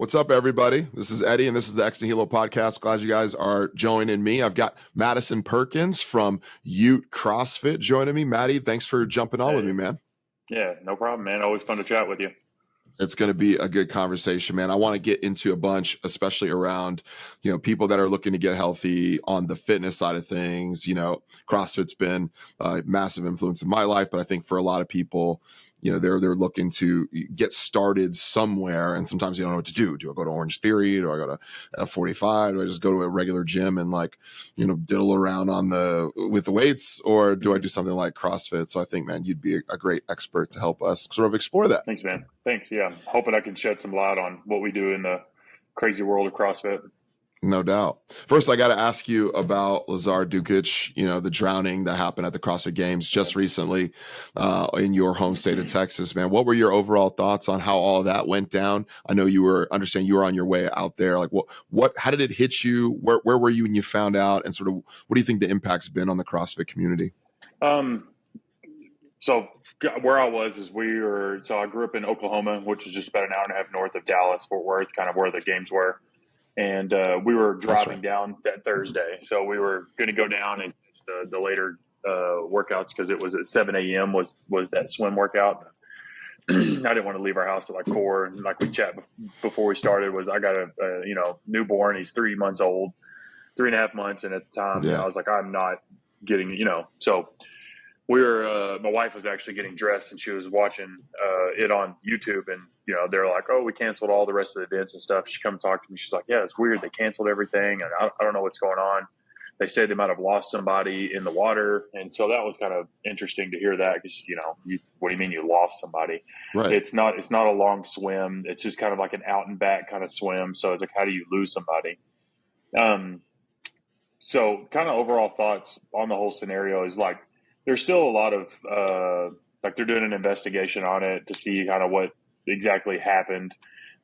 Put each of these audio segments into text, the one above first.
What's up, everybody? This is Eddie, and this is the Ex Nihilo podcast. Glad you guys are joining me. I've got Madison Perkins from Ute Crossfit joining me. Maddie, thanks for jumping on with me, man. Yeah, no problem, man. Always fun to chat with you. It's going to be a good conversation, man. I want to get into a bunch, especially around, people that are looking to get healthy on the fitness side of things. CrossFit's been a massive influence in my life, but I think for a lot of people, they're looking to get started somewhere, and sometimes you don't know what to do. Do I go to Orange Theory? Do I go to F45? Do I just go to a regular gym and diddle around with the weights, or do I do something like CrossFit? So I think, man, you'd be a great expert to help us sort of explore that. Thanks, man. Thanks. Yeah, hoping I can shed some light on what we do in the crazy world of CrossFit. No doubt. First, I got to ask you about Lazar Dukic, the drowning that happened at the CrossFit Games just recently in your home state of Texas, man. What were your overall thoughts on how all of that went down? I know you were on your way out there. Like how did it hit you? Where were you when you found out? And sort of, what do you think the impact's been on the CrossFit community? So where I was is I grew up in Oklahoma, which is just about an hour and a half north of Dallas, Fort Worth, kind of where the games were. And we were driving down that Thursday. So we were going to go down and the later workouts because it was at 7 a.m. was that swim workout. I didn't want to leave our house at like 4. And like we chat before we started I got a newborn. He's 3 months old, 3.5 months. And at the time, I was like, I'm not getting, so we were, my wife was actually getting dressed and she was watching it on YouTube, and, they're like, oh, we canceled all the rest of the events and stuff. She come talk to me. She's like, yeah, it's weird. They canceled everything. And I don't know what's going on. They said they might've lost somebody in the water. And so that was kind of interesting to hear that because, what do you mean you lost somebody? Right. It's not a long swim. It's just kind of like an out and back kind of swim. So it's like, how do you lose somebody? So kind of overall thoughts on the whole scenario is like, there's still a lot of, they're doing an investigation on it to see kind of what exactly happened.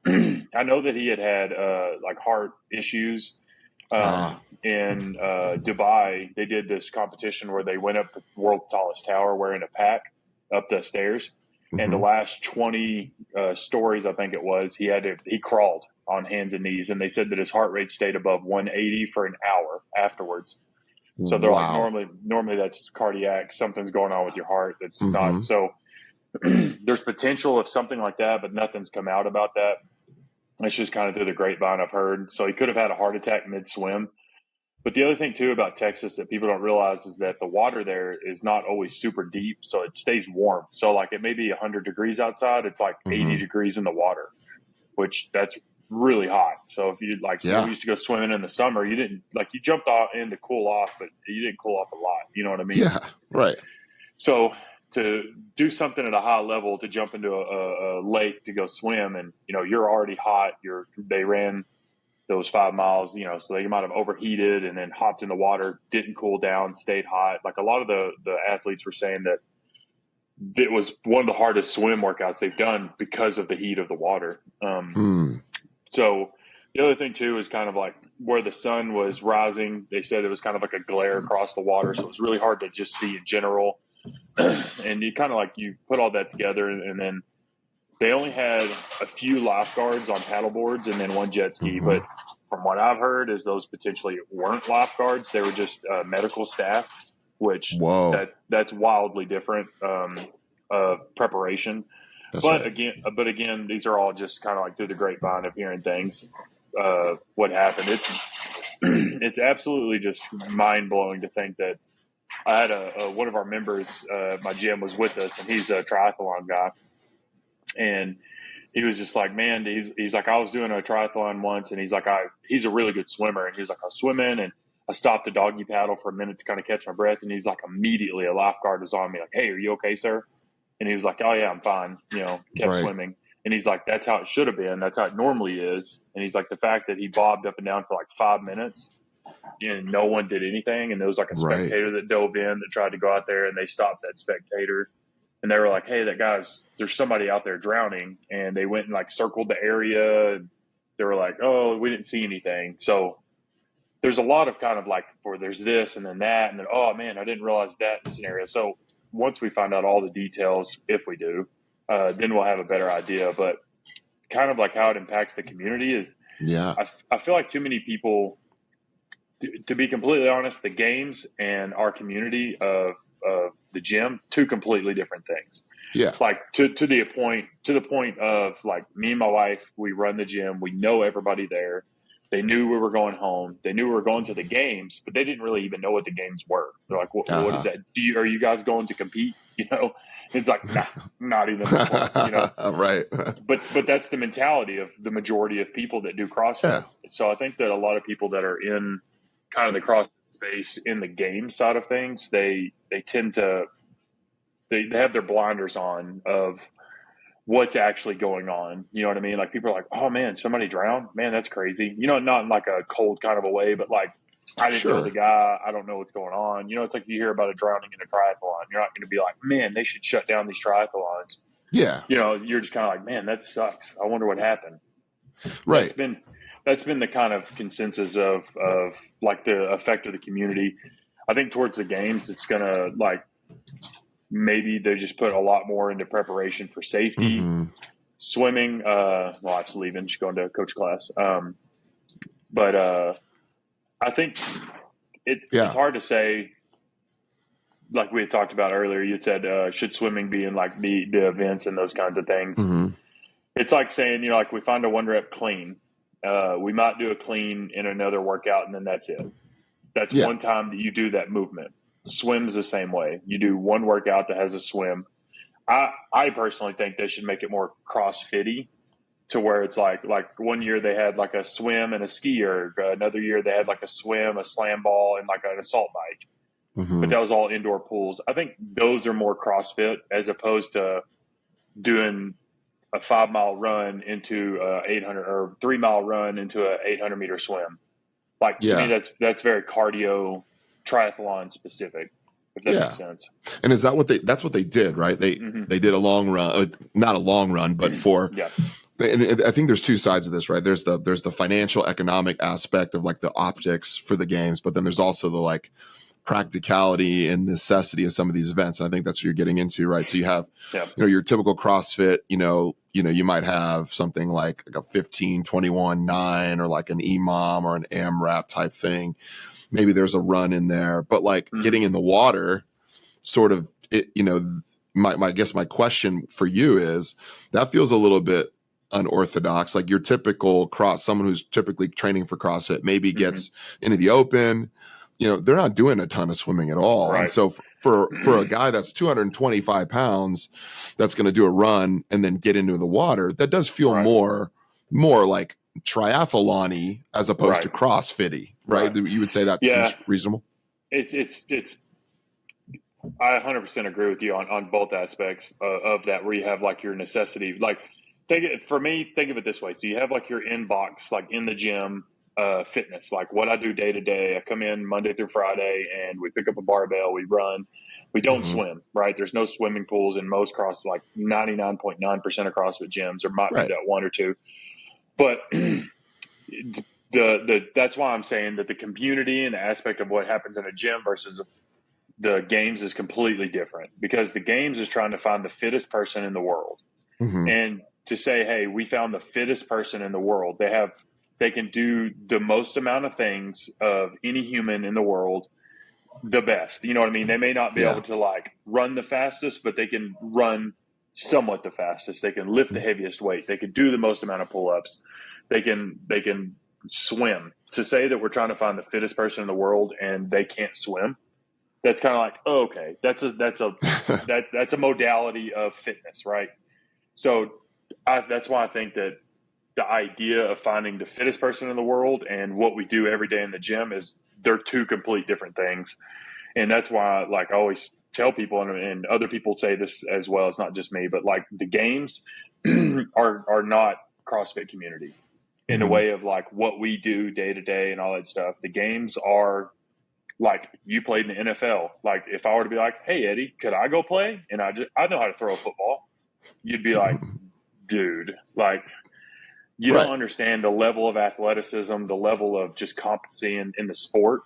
I know that he had heart issues. In Dubai, they did this competition where they went up the world's tallest tower wearing a pack up the stairs. Mm-hmm. And the last 20 stories, I think it was, he crawled on hands and knees. And they said that his heart rate stayed above 180 for an hour afterwards. So they're like, normally that's cardiac. Something's going on with your heart. That's not. So there's potential of something like that, but nothing's come out about that. It's just kind of through the grapevine I've heard. So he could have had a heart attack mid-swim. But the other thing too about Texas that people don't realize is that the water there is not always super deep. So it stays warm. So like it may be 100 degrees outside. It's like 80 degrees in the water, which that's really hot. So if you we used to go swimming in the summer, you didn't you jumped off in to cool off, but you didn't cool off a lot. You know what I mean? Yeah. Right. So to do something at a high level, to jump into a lake to go swim and, you're already hot. They ran those 5 miles, so they might have overheated and then hopped in the water, didn't cool down, stayed hot. Like a lot of the athletes were saying that it was one of the hardest swim workouts they've done because of the heat of the water. So the other thing too is kind of like where the sun was rising. They said it was kind of like a glare across the water. So it was really hard to just see in general. And you kind of you put all that together and then they only had a few lifeguards on paddle boards and then one jet ski. But from what I've heard is those potentially weren't lifeguards. They were just medical staff, which that's wildly different preparation. But again, these are all just kind of through the grapevine of hearing things. What happened? It's absolutely just mind blowing to think that I had one of our members, my gym was with us, and he's a triathlon guy, and he was just like, man, he's like, I was doing a triathlon once, and he's like, he's a really good swimmer, and he was like, I was swimming, and I stopped to doggy paddle for a minute to kind of catch my breath, and he's like, immediately a lifeguard was on me, like, hey, are you okay, sir? And he was like, oh, yeah, I'm fine, kept swimming. And he's like, that's how it should have been. That's how it normally is. And he's like, the fact that he bobbed up and down for 5 minutes and no one did anything. And there was a spectator that dove in that tried to go out there, and they stopped that spectator. And they were like, hey, there's somebody out there drowning. And they went and circled the area. And they were like, oh, we didn't see anything. So there's a lot of kind of where there's this and then that. And then, oh, man, I didn't realize that scenario. So once we find out all the details, if we do, then we'll have a better idea. But kind of like how it impacts the community is, Yeah. I feel like too many people, to be completely honest, the games and our community of the gym, two completely different things. Yeah. Like to the point of like me and my wife, we run the gym. We know everybody there. They knew we were going home. They knew we were going to the games, but they didn't really even know what the games were. They're like, what is that? Are you guys going to compete? You know, it's like, nah, not even close, you know? Right. But that's the mentality of the majority of people that do CrossFit. Yeah. So I think that a lot of people that are in kind of the CrossFit space in the game side of things, they tend to, they have their blinders on of what's actually going on. You know what I mean? Like people are like, oh man, somebody drowned. Man, that's crazy. You know, not in like a cold kind of a way, but like, I didn't know the guy. I don't know what's going on. You know, it's like you hear about a drowning in a triathlon. You're not going to be like, man, they should shut down these triathlons. Yeah. You know, you're just kind of like, man, that sucks. I wonder what happened. Right. That's been the kind of consensus of like the effect of the community. I think towards the games, it's going to like, maybe they just put a lot more into preparation for safety. Mm-hmm. Swimming, well, I was leaving, she's going to coach class. But I think it's hard to say, like we had talked about earlier, you said, should swimming be in like the events and those kinds of things? Mm-hmm. It's like saying, you know, like we find a 1-rep clean. We might do a clean in another workout and then that's it. That's one time that you do that movement. Swim's the same way. You do one workout that has a swim. I personally think they should make it more CrossFit-y to where it's like 1 year they had like a swim and a skier. Another year they had like a swim, a slam ball, and like an assault bike. Mm-hmm. But that was all indoor pools. I think those are more CrossFit as opposed to doing a 5-mile run into a 800 or 3-mile run into a 800-meter swim. Like to me, that's very cardio, triathlon specific, if that makes sense. And is that that's what they did, right? They did a long run, not a long run, but for, and I think there's two sides of this, right? There's the financial economic aspect of like the optics for the games, but then there's also the like practicality and necessity of some of these events. And I think that's what you're getting into, right? So you have, you know, your typical CrossFit, you know, you might have something like a 15, 21, 9, or like an EMOM or an AMRAP type thing. Maybe there's a run in there, but like getting in the water sort of, it, you know, I guess my question for you is that feels a little bit unorthodox. Like your typical someone who's typically training for CrossFit maybe gets into the open, you know, they're not doing a ton of swimming at all. Right. And so for a guy that's 225 pounds, that's going to do a run and then get into the water, that does feel more like triathlon-y as opposed to CrossFit-y, right? You would say that seems reasonable? It's I 100% agree with you on both aspects of that, where you have like your necessity. Like think of it this way. So you have like your inbox, like in the gym, fitness, like what I do day to day. I come in Monday through Friday and we pick up a barbell, we run, we don't swim, right? There's no swimming pools in most like 99.9% of CrossFit gyms. There might be that one or two, but that's why I'm saying that the community and the aspect of what happens in a gym versus the games is completely different, because the games is trying to find the fittest person in the world. And to say, hey, we found the fittest person in the world, they can do the most amount of things of any human in the world the best. You know what I mean? They may not be able to like run the fastest, but they can run somewhat the fastest. They can lift the heaviest weight. They can do the most amount of pull-ups. They can swim. To say that we're trying to find the fittest person in the world and they can't swim, that's kind of like, oh, okay, that's a modality of fitness, right? So that's why I think that the idea of finding the fittest person in the world and what we do every day in the gym they're two complete different things. And that's why, like, I always tell people, and other people say this as well, it's not just me, but like the games are not CrossFit community in the way of like what we do day to day and all that stuff. The games are like, you played in the NFL. Like if I were to be like, hey Eddie, could I go play? And I know how to throw a football. You'd be like, dude, like, you don't understand the level of athleticism, the level of just competency in the sport.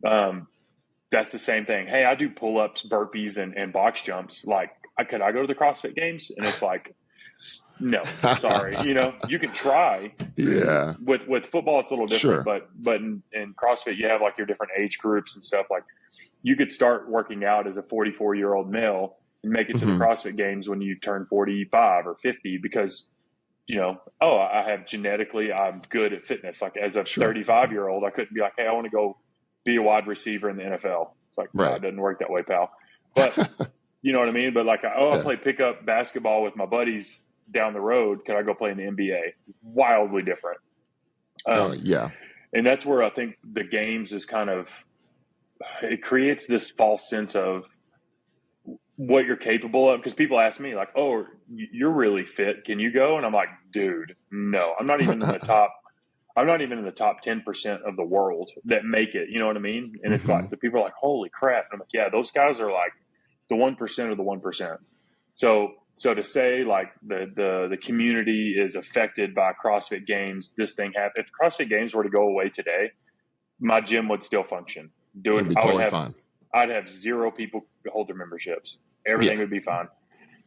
That's the same thing. Hey, I do pull-ups, burpees, and box jumps. Like, could I go to the CrossFit Games? And it's like, No, sorry. You can try. Yeah. With football, it's a little different, Sure. but in CrossFit, you have like your different age groups and stuff. Like you could start working out as a 44-year-old male and make it to the Hmm. CrossFit Games when you turn 45 or 50 because, I have genetically, I'm good at fitness. Like as a Sure. 35-year-old, I couldn't be like, hey, I want to go be a wide receiver in the NFL. It's like, no, Right. it doesn't work that way, pal. But you know what I mean? But like, I Yeah. play pickup basketball with my buddies down the road. Can I go play in the NBA? Wildly different. Yeah. And that's where I think the games is kind of, it creates this false sense of what you're capable of. Because people ask me like, oh, you're really fit. Can you go? And I'm like, dude, no, I'm not even in the top. I'm not even in the top 10% of the world that make it. You know what I mean? And it's Hmm. like, the people are like, holy crap. And I'm like, yeah, those guys are like the 1% of the 1%. So to say like the community is affected by CrossFit Games, this thing happened. If CrossFit Games were to go away today, my gym would still function. It'd be I would totally have fine. I'd have zero people hold their memberships. Everything Yeah. would be fine.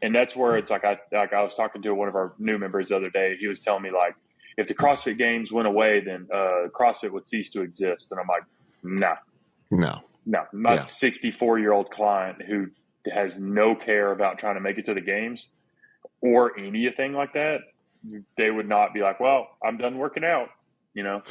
And that's where it's like I was talking to one of our new members the other day. He was telling me like, if the CrossFit Games went away, then CrossFit would cease to exist. And I'm like, nah, No. no. My Yeah. 64-year-old client who has no care about trying to make it to the games or anything like that, they would not be like, well, I'm done working out, you know?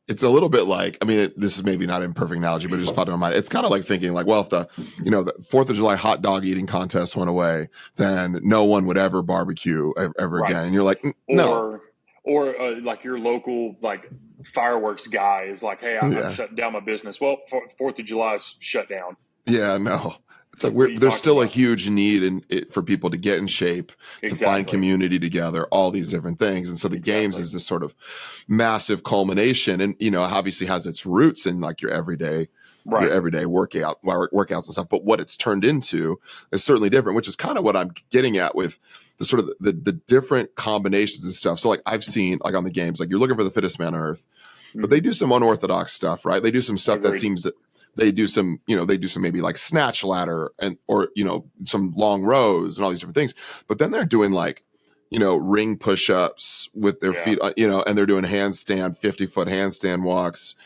It's a little bit like, I mean, this is maybe not an perfect analogy, but it just popped in my mind. It's kind of like thinking like, well, if the 4th of July hot dog eating contest went away, then no one would ever barbecue ever Right. again. And you're like, no. Or like your local like fireworks guy is like, hey, I'm Yeah. shutting down my business. Well, 4th of July is shut down. Yeah, no. It's like Like, what are you there's talking still a about? huge need for people to get in shape, to find Exactly. community together, all these different things. And so the games Exactly. is this sort of massive culmination, and obviously has its roots in like your everyday Right. workouts and stuff. But what it's turned into is certainly different, which is kind of what I'm getting at with the sort of the different combinations and stuff. So like I've seen like on the games, like you're looking for the fittest man on earth, but they do some unorthodox stuff, right? They do some stuff that Agreed. seems that they do some maybe like snatch ladder or some long rows and all these different things. But then they're doing like, ring push-ups with their feet, and they're doing 50-foot handstand walks.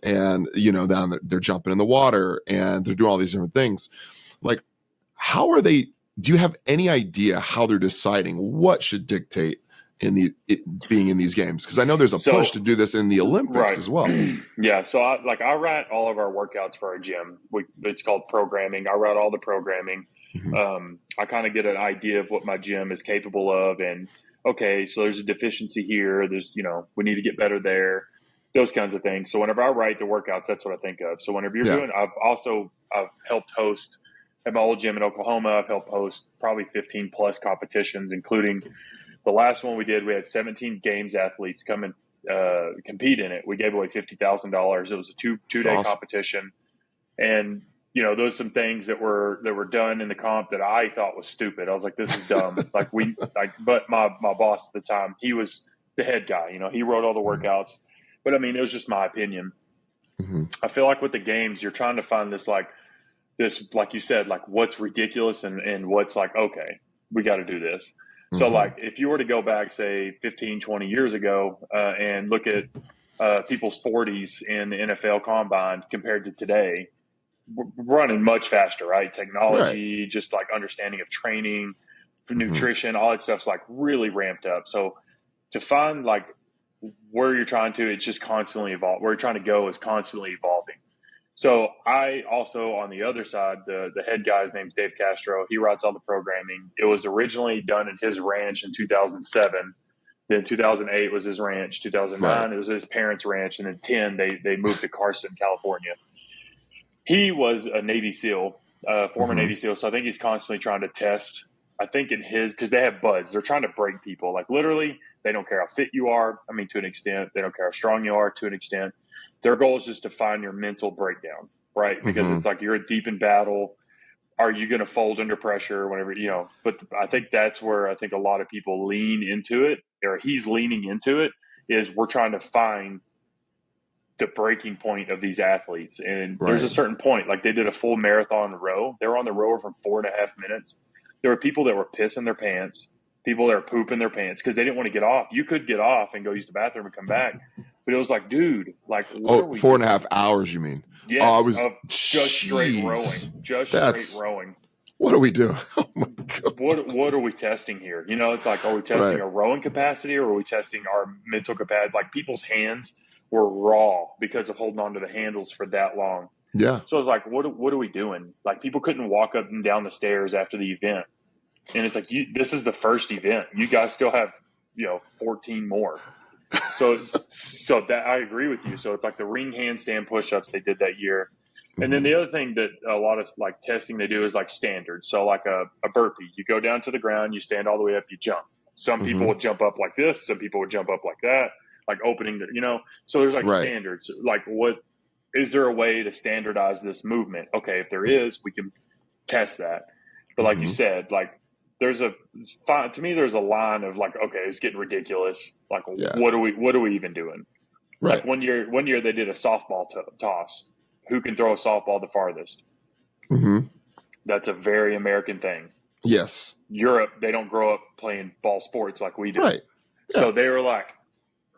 And, then they're jumping in the water and they're doing all these different things. Like, do you have any idea how they're deciding what should dictate being in these games? Because I know there's a push to do this in the Olympics Right. as well. Yeah. So I write all of our workouts for our gym. It's called programming. I write all the programming. Mm-hmm. I kind of get an idea of what my gym is capable of. And okay, so there's a deficiency here. There's, we need to get better there. Those kinds of things. So whenever I write the workouts, that's what I think of. So whenever Yeah. I've helped host at my old gym in Oklahoma. I've helped host probably 15 plus competitions, including the last one we did. We had 17 games athletes come and compete in it. We gave away $50,000. It was a two-day awesome. competition, and those some things that were done in the comp that I thought was stupid. I was like, this is dumb. But my boss at the time, he was the head guy. He wrote all the workouts, but I mean, it was just my opinion. Mm-hmm. I feel like with the games, you're trying to find this, like you said, like what's ridiculous and what's like, okay, we got to do this. Mm-hmm. So like if you were to go back, say 15, 20 years ago and look at people's 40s in the NFL combine compared to today, we're running much faster, right? Technology, right. Just like understanding of training, nutrition, all that stuff's like really ramped up. So to find like where you're trying to, it's just constantly evolve. Where you're trying to go is constantly evolving. So I also, on the other side, the head guy's name's Dave Castro. He writes all the programming. It was originally done in his ranch in 2007. Then 2008 was his ranch. 2009 it was his parents' ranch, and then 10 they moved to Carson, California. He was a Navy SEAL, former Navy SEAL. So I think he's constantly trying to test. I think in his, because they have buds, they're trying to break people. Like literally, they don't care how fit you are. I mean, to an extent, they don't care how strong you are. To an extent, their goal is just to find your mental breakdown, right? Because it's like you're deep in battle. Are you going to fold under pressure whenever, but I think that's where I think a lot of people lean into it, or he's leaning into it, is we're trying to find the breaking point of these athletes. And there's a certain point, like they did a full marathon row. They were on the rower for 4.5 minutes. There were people that were pissing their pants, People that are pooping their pants because they didn't want to get off. You could get off and go use the bathroom and come back. But it was like, dude, like, what are we 4.5 hours, you mean? Yes, I was of just straight rowing. Straight rowing. What are we doing? Oh my God. What are we testing here? You know, it's like, are we testing a rowing capacity or are we testing our mental capacity? Like, people's hands were raw because of holding on to the handles for that long. Yeah. So it's like, what are we doing? Like, people couldn't walk up and down the stairs after the event. And it's like, this is the first event. You guys still have, 14 more. So that I agree with you. So it's like the ring handstand push-ups they did that year. And then the other thing that a lot of like testing they do is like standards. So like a burpee, you go down to the ground, you stand all the way up, you jump. Some people would jump up like this. Some people would jump up like that, like opening so there's like standards. Like, what is there a way to standardize this movement? Okay. If there is, we can test that. But like you said, like there's a line of like, okay, it's getting ridiculous. Like, what are we even doing? Right. Like one year they did a softball toss. Who can throw a softball the farthest? That's a very American thing. Yes. Europe, they don't grow up playing ball sports like we do. Right. Yeah. So they were like,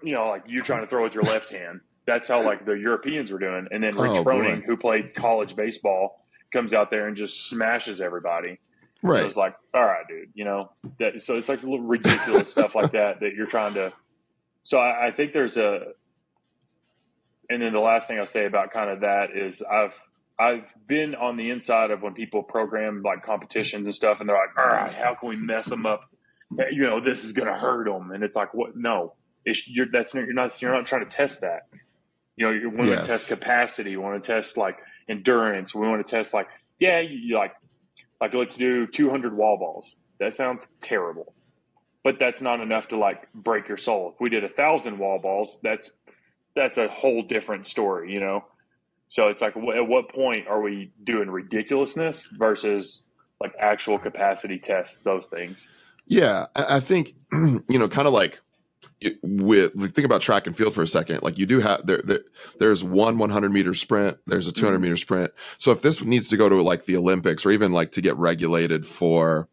like you trying to throw with your left hand. That's how like the Europeans were doing. And then Rich Froning, who played college baseball, comes out there and just smashes everybody. Right. So it's like, all right, dude, so it's like a little ridiculous stuff like that you're trying to. So I think there's and then the last thing I'll say about kind of that is I've been on the inside of when people program like competitions and stuff, and they're like, all right, how can we mess them up? This is going to hurt them. And it's like, what? No, you're not trying to test that. We want to test capacity. We want to test like endurance. We want to test like, like let's do 200 wall balls. That sounds terrible, but that's not enough to like break your soul. If we did 1,000 wall balls, that's a whole different story, So it's like, at what point are we doing ridiculousness versus like actual capacity tests, those things? Yeah, I think, kind of like think about track and field for a second. Like you do have there's one 100-meter sprint, there's a 200-meter sprint. So if this needs to go to like the Olympics or even like to get regulated for,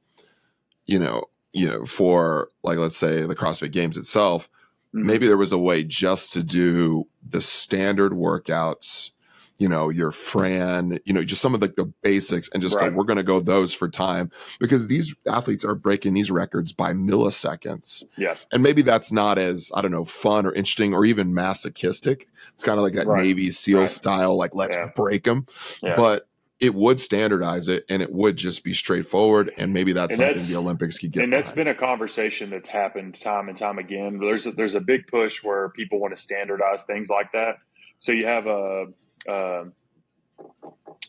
for like, let's say the CrossFit Games itself, maybe there was a way just to do the standard workouts, your Fran, just some of the basics and just we're going to go those for time because these athletes are breaking these records by milliseconds. Yes. And maybe that's not as, I don't know, fun or interesting or even masochistic. It's kind of like that Navy SEAL style, like let's break them. Yeah. But it would standardize it and it would just be straightforward. And maybe that's something the Olympics could get. And that's been a conversation that's happened time and time again. There's a big push where people want to standardize things like that. So you have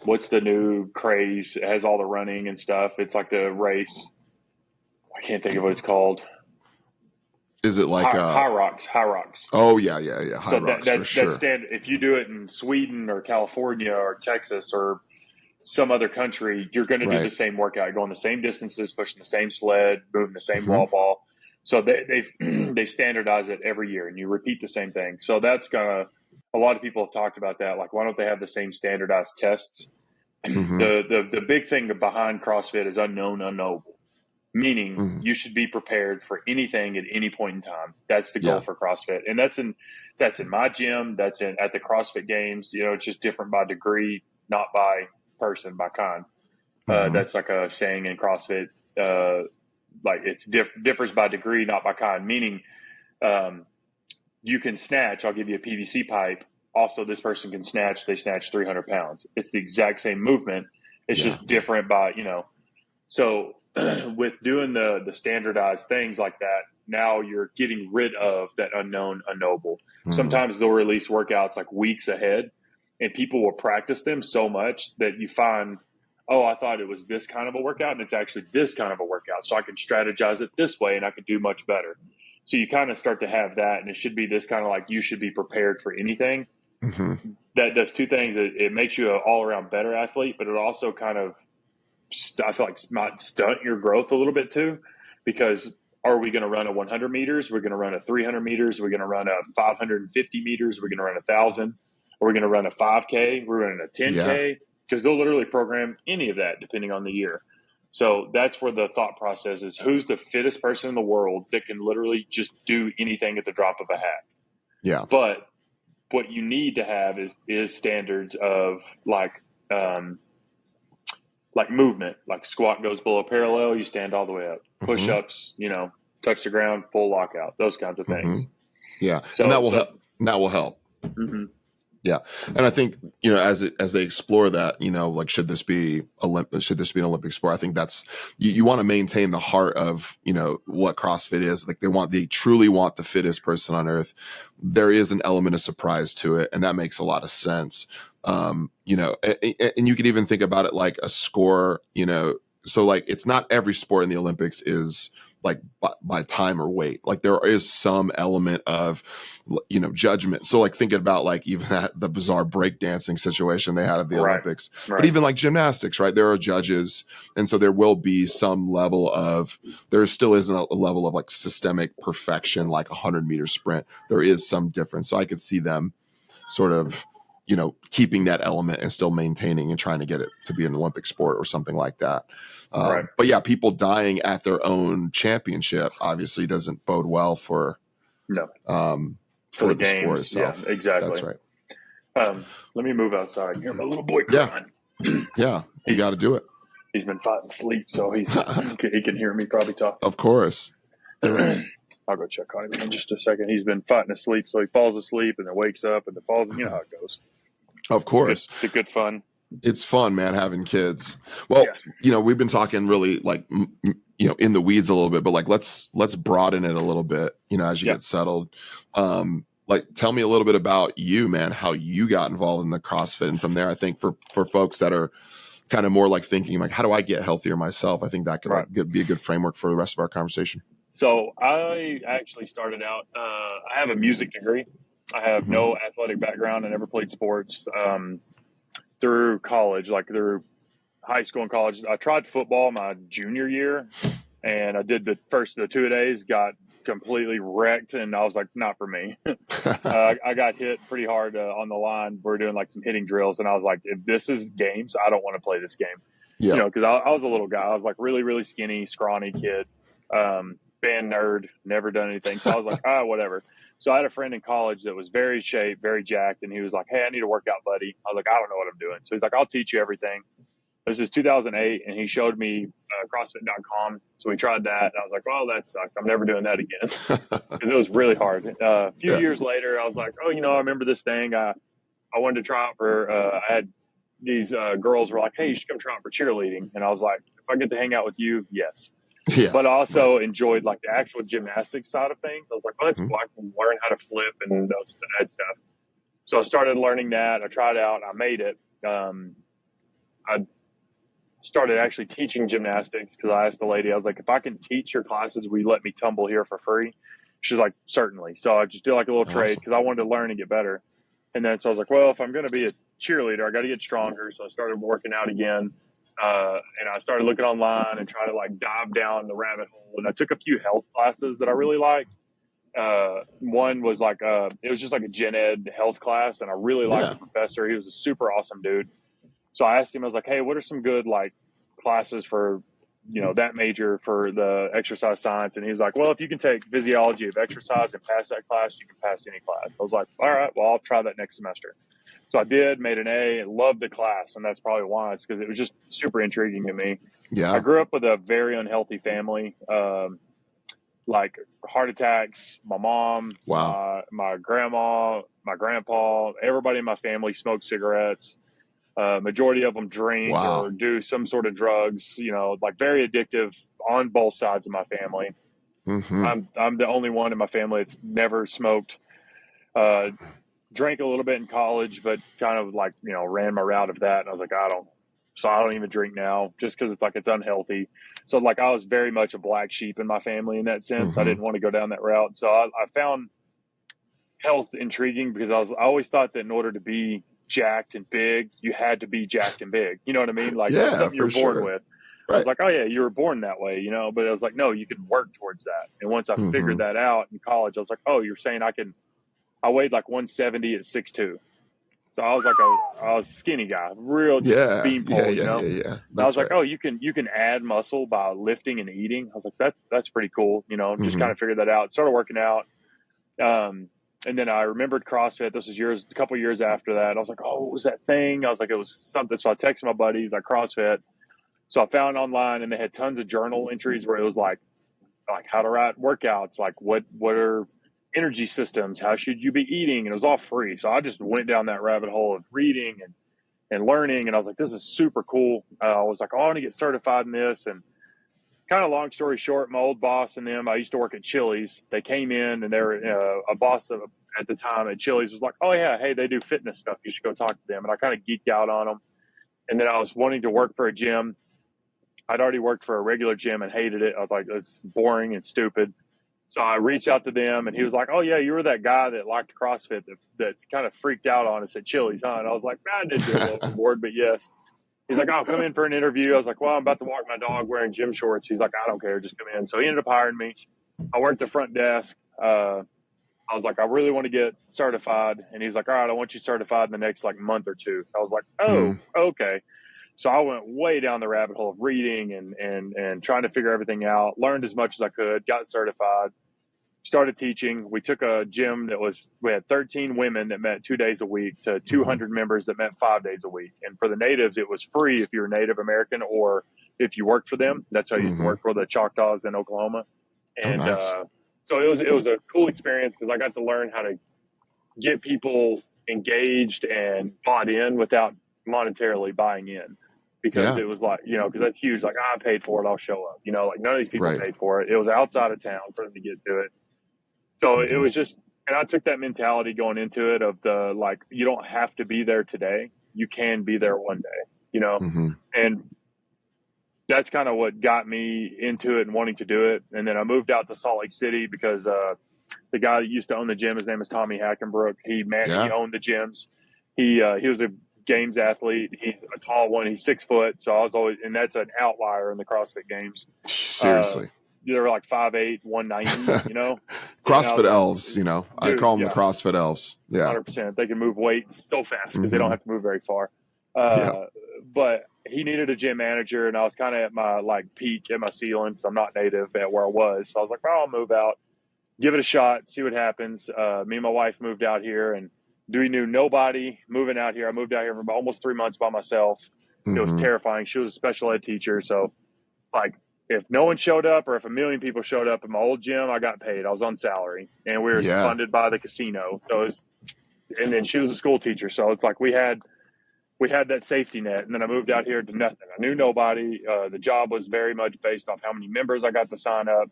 what's the new craze? It has all the running and stuff. It's like the race. I can't think of what it's called. Is it like High Rocks? Oh yeah. High Rocks for sure. If you do it in Sweden or California or Texas or some other country, you're going to do the same workout, going the same distances, pushing the same sled, moving the same wall ball. So they've standardized it every year, and you repeat the same thing. So that's gonna. A lot of people have talked about that. Like, why don't they have the same standardized tests? The big thing behind CrossFit is unknown, unknowable. Meaning, you should be prepared for anything at any point in time. That's the goal for CrossFit, and that's in my gym. That's at the CrossFit Games. It's just different by degree, not by person, by kind. That's like a saying in CrossFit. Like it's differs by degree, not by kind. Meaning, you can snatch. I'll give you a PVC pipe. Also, this person can snatch. They snatch 300 pounds. It's the exact same movement. It's just different by So with doing the standardized things like that, now you're getting rid of that unknown, unknowable. Sometimes they'll release workouts like weeks ahead, and people will practice them so much that you find, oh, I thought it was this kind of a workout, and it's actually this kind of a workout. So I can strategize it this way, and I can do much better. So you kind of start to have that, and it should be this kind of like you should be prepared for anything. That does two things. It makes you an all-around better athlete, but it also kind of, I feel like, might stunt your growth a little bit too, because are we going to run a 100 meters? We're going to run a 300 meters. We're going to run a 550 meters. We're going to run 1,000. Are we going to run a 5K? We're running a 10K because they'll literally program any of that depending on the year. So that's where the thought process is: who's the fittest person in the world that can literally just do anything at the drop of a hat? Yeah. But what you need to have is standards of movement, like squat goes below parallel, you stand all the way up. Push-ups, touch the ground, full lockout, those kinds of things. Yeah. So, and that will help. That will help. Yeah. And I think, as they explore that, like, should this be an Olympic sport? I think that's, you want to maintain the heart of, what CrossFit is. Like, they truly want the fittest person on earth. There is an element of surprise to it. And that makes a lot of sense. And you could even think about it like a score, so like, it's not every sport in the Olympics is like by time or weight. Like, there is some element of, judgment. So like, thinking about like even the bizarre breakdancing situation they had at the Olympics, but even like gymnastics, right? There are judges. And so there will be some level of, there still isn't a level of like systemic perfection, like 100-meter sprint. There is some difference. So I could see them sort of, keeping that element and still maintaining and trying to get it to be an Olympic sport or something like that. But yeah, people dying at their own championship obviously doesn't bode well for the games. Sport itself. Yeah, exactly. That's right. Let me move outside. Hear my little boy crying. Yeah, you got to do it. He's been fighting sleep, so he can hear me probably talk. Of course. I'll go check on him in just a second. He's been fighting asleep, so he falls asleep and then wakes up and then falls. You know how it goes. Of course. It's good fun. It's fun, man, having kids. Well, we've been talking really like, in the weeds a little bit, but like, let's broaden it a little bit, as you get settled. Like, tell me a little bit about you, man, how you got involved in the CrossFit. And from there, I think for folks that are kind of more like thinking like, how do I get healthier myself? I think that could be a good framework for the rest of our conversation. So I actually started out, I have a music degree. I have no athletic background. I never played sports. Through college, like through high school and college, I tried football my junior year, and I did the first of the 2-a-days, got completely wrecked, and I was like, not for me. I got hit pretty hard on the line. We're doing like some hitting drills, and I was like, if this is games, I don't want to play this game. Because I was a little guy. I was like really, really skinny, scrawny kid, band nerd, never done anything. So I was like, whatever. So I had a friend in college that was very shaped, very jacked, and he was like, hey, I need a workout, buddy. I was like, I don't know what I'm doing. So he's like, I'll teach you everything. This is 2008, and he showed me CrossFit.com. So we tried that, and I was like, well, that sucked. I'm never doing that again because it was really hard. A few years later, I was like, I remember this thing. I wanted to try out for I had these girls were like, hey, you should come try out for cheerleading. And I was like, if I get to hang out with you, yes. Yeah. But I also enjoyed like the actual gymnastics side of things. I was like, oh, that's cool. I can learn how to flip and that stuff. So I started learning that. I tried out. I made it. I started actually teaching gymnastics because I asked the lady, I was like, if I can teach your classes, will you let me tumble here for free? She's like, certainly. So I just did like a little trade because I wanted to learn and get better. And then so I was like, well, if I'm going to be a cheerleader, I got to get stronger. So I started working out again. And I started looking online and trying to like dive down the rabbit hole. And I took a few health classes that I really liked. One was like, it was just like a gen ed health class. And I really liked the professor. He was a super awesome dude. So I asked him, I was like, hey, what are some good like classes for, that major for the exercise science? And he was like, well, if you can take physiology of exercise and pass that class, you can pass any class. I was like, all right, well, I'll try that next semester. So I did, made an A, and loved the class, and that's probably why. It's because it was just super intriguing to me. Yeah, I grew up with a very unhealthy family, like heart attacks. My mom, my grandma, my grandpa, everybody in my family smoked cigarettes. Majority of them drink or do some sort of drugs. Like very addictive on both sides of my family. I'm the only one in my family that's never smoked. Drank a little bit in college, but kind of like, ran my route of that. And I was like, I don't even drink now just because it's unhealthy. So like, I was very much a black sheep in my family in that sense. I didn't want to go down that route. So I found health intriguing because I always thought that in order to be jacked and big, you had to be jacked and big. You know what I mean? Like something you're born with. Right. I was like, oh yeah, you were born that way, but I was like, no, you can work towards that. And once I figured that out in college, I was like, oh, you're saying I weighed like 170 at 6'2". So I was a skinny guy, real just Yeah. Yeah. beanpole, you Yeah. know. Yeah. Yeah. And I That's was like, right. oh, you can add muscle by lifting and eating. I was like, that's pretty cool, you know. Just kind Hmm. of figured that out. Started working out, and then I remembered CrossFit. This was a couple years after that. I was like, oh, what was that thing? I was like, it was something. So I texted my buddies like CrossFit. So I found online, and they had tons of journal entries where it was like how to write workouts, like what are energy systems, how should you be eating, and it was all free. So I just went down that rabbit hole of reading and learning, and I was like, this is super cool. I was like, oh, I want to get certified in this. And kind of long story short, my old boss and them, I used to work at Chili's. They came in, and they were a boss at the time at Chili's was like, oh yeah, hey, they do fitness stuff, you should go talk to them. And I kind of geeked out on them. And then I was wanting to work for a gym. I'd already worked for a regular gym and hated it. I was like, it's boring and stupid. So I reached out to them, and he was like, oh yeah, you were that guy that liked CrossFit that kind of freaked out on us at Chili's, huh? And I was like, I did go overboard, but yes. He's like, I'll come in for an interview. I was like, well, I'm about to walk my dog wearing gym shorts. He's like, I don't care, just come in. So he ended up hiring me. I worked the front desk. I was like, I really want to get certified. And he's like, all right, I want you certified in the next like month or two. I was like, oh, Mm. okay. So I went way down the rabbit hole of reading and trying to figure everything out, learned as much as I could, got certified, started teaching. We took a gym we had 13 women that met 2 days a week to 200 members that met 5 days a week. And for the natives, it was free if you were Native American or if you worked for them. That's how I used to work for the Choctaws in Oklahoma. Oh, And nice. so it was a cool experience because I got to learn how to get people engaged and bought in without monetarily buying in. Because Yeah. it was like, you know, because that's huge. Like, I paid for it, I'll show up. You know, like none of these people Right. paid for it. It was outside of town for them to get to it. So it Hmm. was just, and I took that mentality going into it of the, like, you don't have to be there today. You can be there one day, you know? Hmm. And that's kind of what got me into it and wanting to do it. And then I moved out to Salt Lake City because the guy that used to own the gym, his name is Tommy Hackenbrook. He Yeah. owned the gyms. He was a games athlete. He's a tall one. He's 6 foot. So I was always, and that's an outlier in the CrossFit Games. Seriously. They were like 5'8", 190, you know? And I was CrossFit like, elves, you know, I dude, call them the yeah, CrossFit elves. Yeah. 100%. They can move weights so fast because they don't Hmm. have to move very far. Yeah. But he needed a gym manager, and I was kind of at my like peak at my ceiling because I'm not native at where I was. So I was like, well, I'll move out, give it a shot, see what happens. Me and my wife moved out here, and we knew nobody moving out here. I moved out here for about almost 3 months by myself. It was Hmm. terrifying. She was a special ed teacher, so like if no one showed up or if a million people showed up at my old gym, I got paid. I was on salary, and we were Yeah. funded by the casino. So it was, and then she was a school teacher, so it's like we had that safety net. And then I moved out here to nothing. I knew nobody. The job was very much based off how many members I got to sign up.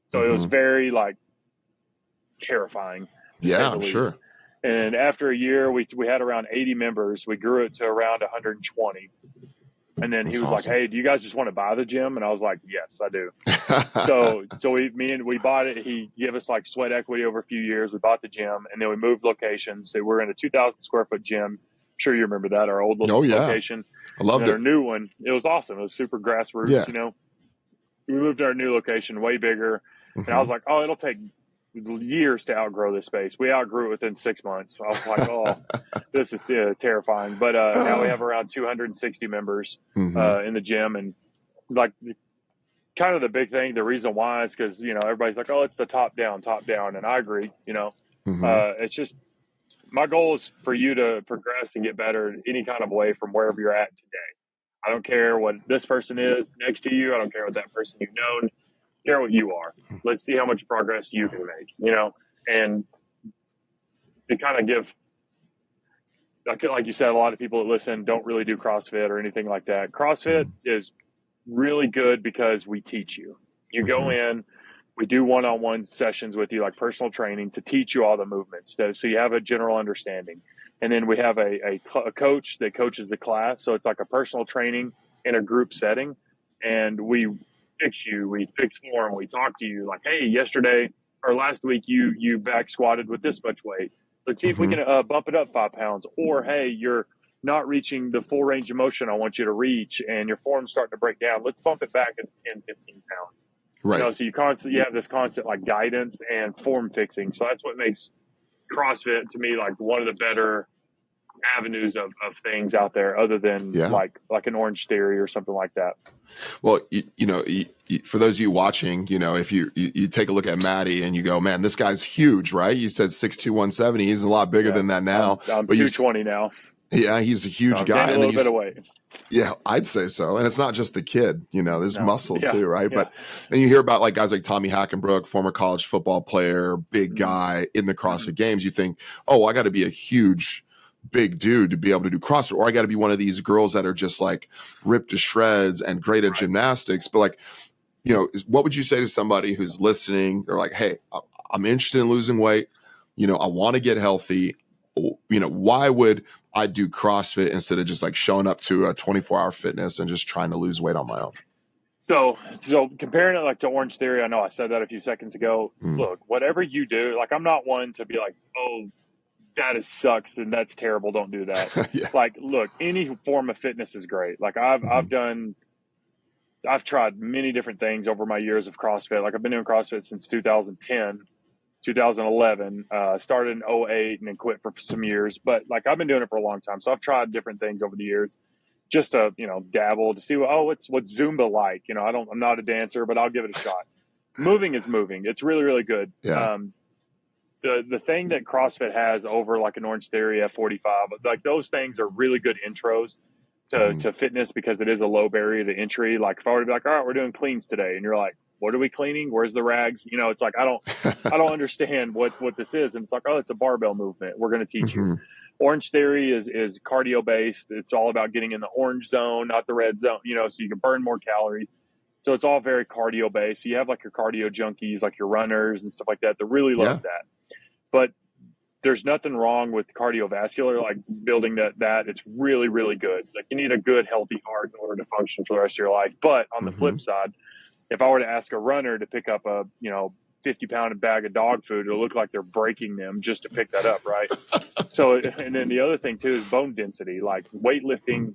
So it was Hmm. very like terrifying, to say Yeah, the I'm least. sure. And after a year, we had around 80 members. We grew it to around 120. And then he That's was like, awesome. hey, do you guys just want to buy the gym? And I was like, yes, I do. So we bought it. He gave us like sweat equity over a few years. We bought the gym, and then we moved locations. So we're in a 2,000 square foot gym. I'm sure you remember that, our old Oh yeah, location. I And loved then it. our new one, it was awesome. It was super grassroots, Yeah. you know. We moved to our new location, way bigger. And I Hmm. was like, oh, it'll take years to outgrow this space. We outgrew it within 6 months. I was like, oh, this is terrifying. But now we have around 260 members Hmm. in the gym. And like kind of the big thing, the reason why is because, you know, everybody's like, oh, it's the top down. And I agree, you know. Hmm. It's just my goal is for you to progress and get better in any kind of way from wherever you're at today. I don't care what this person is next to you. I don't care what that person you've known. I care what you are. Let's see how much progress you can make, you know? And to kind of give, like you said, a lot of people that listen don't really do CrossFit or anything like that. CrossFit is really good because we teach you. You go Hmm. in, we do one-on-one sessions with you, like personal training, to teach you all the movements, so you have a general understanding. And then we have a coach that coaches the class, so it's like a personal training in a group setting. And we fix form, we talk to you like, hey, yesterday or last week you back squatted with this much weight. Let's see if we Hmm. can bump it up 5 pounds. Or hey, you're not reaching the full range of motion I want you to reach, and your form's starting to break down. Let's bump it back at 10, 15 pounds. You Right. know, so you have this constant like guidance and form fixing. So that's what makes CrossFit to me like one of the better avenues of things out there other than like an Orange Theory or something like that. Well, for those of you watching, if you take a look at Matty and you go, man, this guy's huge, right? You said 6'2", 170. He's a lot bigger than that now. I'm 220 now. Yeah, he's a huge guy. A little bit of weight. Yeah, I'd say so. And it's not just the kid, there's muscle too, right? Yeah. But then you hear about like guys like Tommy Hackenbrook, former college football player, big guy in the CrossFit Games. You think, oh, I got to be a huge, big dude to be able to do CrossFit, or I got to be one of these girls that are just like ripped to shreds and great at gymnastics. But like, what would you say to somebody who's listening? They're like, hey, I'm interested in losing weight. I want to get healthy. Why would I do CrossFit instead of just like showing up to a 24-hour fitness and just trying to lose weight on my own? So comparing it like to Orange Theory, I know I said that a few seconds ago. Look, whatever you do, like I'm not one to be like, oh, that sucks and that's terrible. Don't do that. Like, look, any form of fitness is great. Like I've tried many different things over my years of CrossFit. Like I've been doing CrossFit since 2010. 2011, started in 2008 and then quit for some years, but like I've been doing it for a long time. So I've tried different things over the years just to, dabble to see, what's Zumba like? I'm not a dancer, but I'll give it a shot. Moving is moving. It's really, really good. Yeah. The thing that CrossFit has over like an Orange Theory F45, like those things are really good intros to fitness because it is a low barrier to entry. Like if I were to be like, all right, we're doing cleans today. And you're like, what are we cleaning? Where's the rags? It's like, I don't understand what this is. And it's like, oh, it's a barbell movement. We're going to teach you. Orange Theory is cardio based. It's all about getting in the orange zone, not the red zone, so you can burn more calories. So it's all very cardio based. So you have like your cardio junkies, like your runners and stuff like that. They really love that. But there's nothing wrong with cardiovascular, like building that. It's really, really good. Like you need a good, healthy heart in order to function for the rest of your life. But on the flip side, if I were to ask a runner to pick up a, 50-pound bag of dog food, it'll look like they're breaking them just to pick that up, right? So, and then the other thing too is bone density. Like weightlifting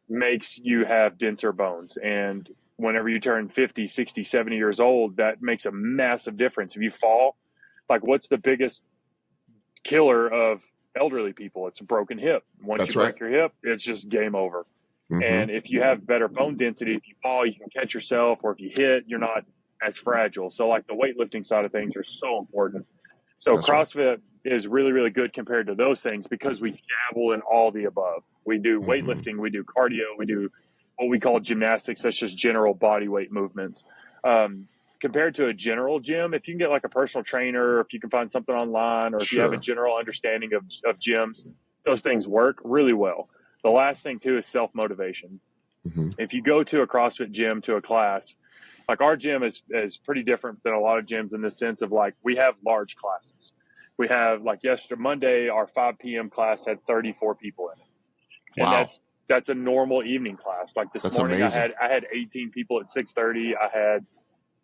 makes you have denser bones. And whenever you turn 50, 60, 70 years old, that makes a massive difference. If you fall, like what's the biggest killer of elderly people? It's a broken hip. Once you break your hip, it's just game over. And if you have better bone density, if you fall, you can catch yourself, or if you hit, you're not as fragile. So like the weightlifting side of things are so important. So CrossFit is really, really good compared to those things because we dabble in all the above. We do weightlifting, we do cardio, we do what we call gymnastics. That's just general body weight movements. Compared to a general gym, if you can get like a personal trainer, or if you can find something online, or if you have a general understanding of gyms, those things work really well. The last thing too is self-motivation. If you go to a CrossFit gym, to a class, like our gym is pretty different than a lot of gyms in the sense of like, we have large classes. We have like Monday, our 5 p.m. class had 34 people in it. And that's a normal evening class. Like this morning, amazing. I had 18 people at 6:30.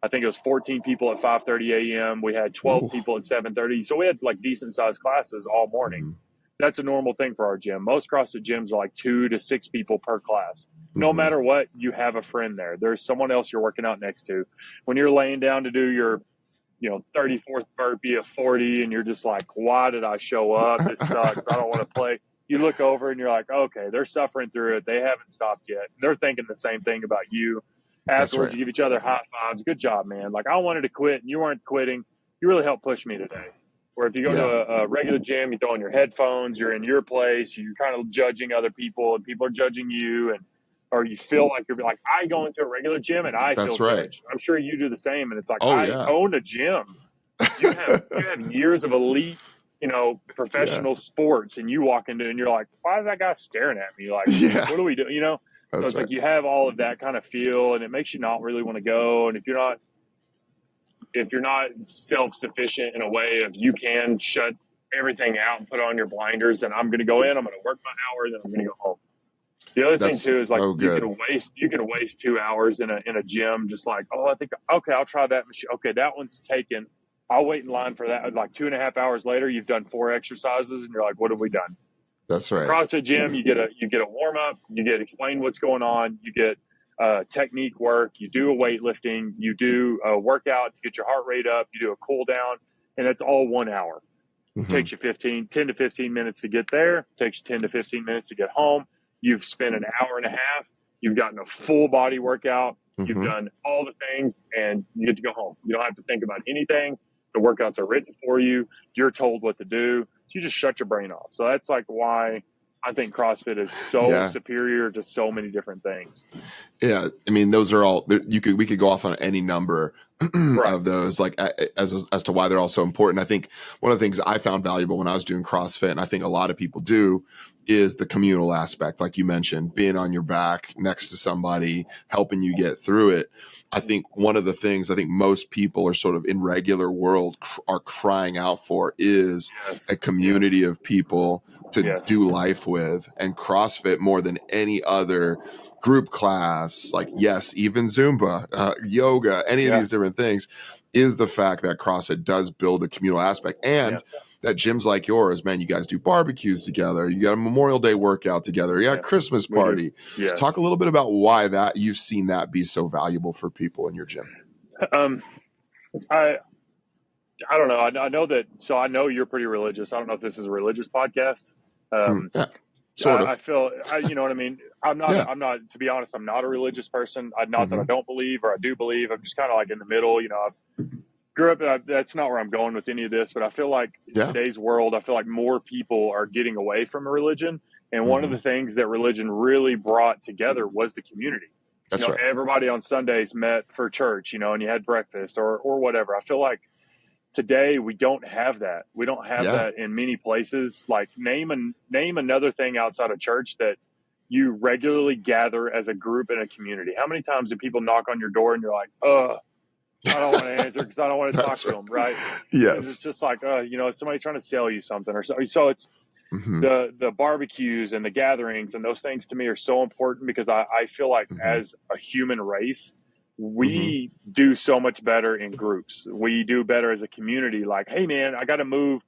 I think it was 14 people at 5:30 a.m. We had 12 people at 7:30. So we had like decent sized classes all morning. That's a normal thing for our gym. Most CrossFit gyms are like 2 to 6 people per class. No matter what, you have a friend there. There's someone else you're working out next to. When you're laying down to do your, 34th burpee of 40, and you're just like, why did I show up? This sucks. I don't want to play. You look over and you're like, okay, they're suffering through it. They haven't stopped yet. They're thinking the same thing about you. Afterwards, you give each other high fives. Good job, man. Like I wanted to quit and you weren't quitting. You really helped push me today. Or if you go to a regular gym, you throw in your headphones, you're in your place, you're kind of judging other people, and people are judging you, or you feel like you're like, I go into a regular gym and I feel judged. I'm sure you do the same. And it's like, I own a gym. You have years of elite, professional sports, and you walk into and you're like, why is that guy staring at me? Like, what do we do? So it's like you have all of that kind of feel, and it makes you not really want to go. And if you're not self-sufficient in a way of you can shut everything out and put on your blinders, and I'm going to go in, I'm going to work my hour, then I'm going to go home. The other thing too is like you can waste 2 hours in a gym just like, I think, okay, I'll try that machine. Okay, that one's taken. I'll wait in line for that. Like 2.5 hours later, you've done 4 exercises, and you're like, what have we done? That's right. CrossFit gym, you get a warm up, you get explained what's going on, you get technique work, you do a weightlifting, you do a workout to get your heart rate up, you do a cool down, and it's all 1 hour. Takes you 10 to 15 minutes to get there. Takes you 10 to 15 minutes to get home. You've spent an hour and a half. You've gotten a full body workout. You've done all the things, and you get to go home. You don't have to think about anything. The workouts are written for you. You're told what to do. So you just shut your brain off. So that's like why I think CrossFit is so superior to so many different things. Yeah, I mean, those are all we could go off on any number of those, like as to why they're all so important. I think one of the things I found valuable when I was doing CrossFit, and I think a lot of people do, is the communal aspect, like you mentioned, being on your back next to somebody, helping you get through it. I think one of the things I think most people are sort of in regular world are crying out for is a community of people to do life with. And CrossFit, more than any other group class, like even Zumba, yoga, any of these different things, is the fact that CrossFit does build a communal aspect. And that gyms like yours, man, you guys do barbecues together. You got a Memorial Day workout together. You got a Christmas party. Talk a little bit about why that you've seen that be so valuable for people in your gym. I don't know. I know that. So I know you're pretty religious. I don't know if this is a religious podcast. Sort of. I feel, you know what I mean? I'm not, to be honest, I'm not a religious person. Not that I don't believe or I do believe. I'm just kind of like in the middle, you know. I grew up, that's not where I'm going with any of this, but I feel like in today's world, I feel like more people are getting away from religion. And one of the things that religion really brought together was the community. That's right. Everybody on Sundays met for church, you know, and you had breakfast or whatever. I feel like today we don't have that. We don't have that in many places. Like name another thing outside of church that you regularly gather as a group in a community. How many times do people knock on your door and you're like, I don't want to answer because I don't want to talk to them, right? Yes. It's just like, you know, somebody trying to sell you something or so. So it's the barbecues and the gatherings and those things to me are so important because I feel like as a human race, we do so much better in groups. We do better as a community. Like, hey man, I got to move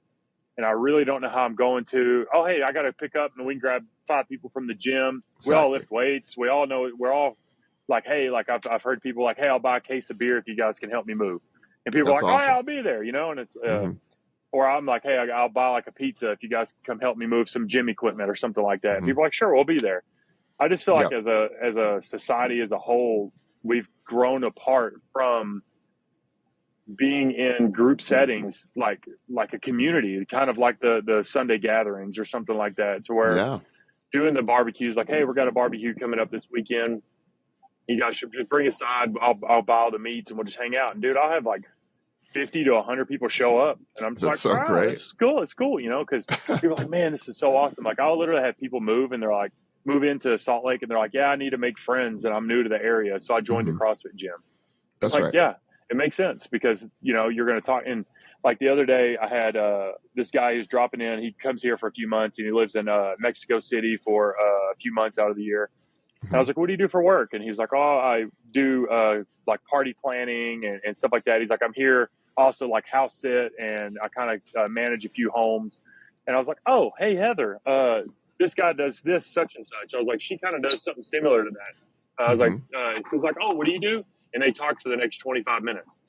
and I really don't know how I'm going to. Oh, hey, I got to pick up and we can grab 5 people from the gym. Exactly. We all lift weights. We all know we're all like, hey, like I've heard people like, hey, I'll buy a case of beer if you guys can help me move. And people are like, awesome. Oh, yeah, I'll be there, you know? And it's, or I'm like, hey, I'll buy like a pizza if you guys can come help me move some gym equipment or something like that. And people are like, sure, we'll be there. I just feel like as a society as a whole, we've grown apart from being in group settings, like a community, kind of like the Sunday gatherings or something like that, to where doing the barbecues, like, hey, we got a barbecue coming up this weekend. You guys should just bring a side. I'll buy all the meats and we'll just hang out. And dude, I'll have like 50 to 100 people show up. And I'm just like, great. It's cool. It's cool. You know, because people are like, man, this is so awesome. Like I'll literally have people move and they're like, move into Salt Lake and they're like, yeah, I need to make friends and I'm new to the area. So I joined a CrossFit gym. That's like, right. Yeah, it makes sense because, you know, you're going to talk. And like the other day I had this guy who's dropping in. He comes here for a few months and he lives in Mexico City for a few months out of the year. And I was like, what do you do for work? And he was like, oh, I do like party planning and stuff like that. He's like, I'm here also like house sit and I kind of manage a few homes. And I was like, oh, hey, Heather, this guy does this, such and such. I was like, she kind of does something similar to that. I was like, he was like, oh, what do you do? And they talked for the next 25 minutes.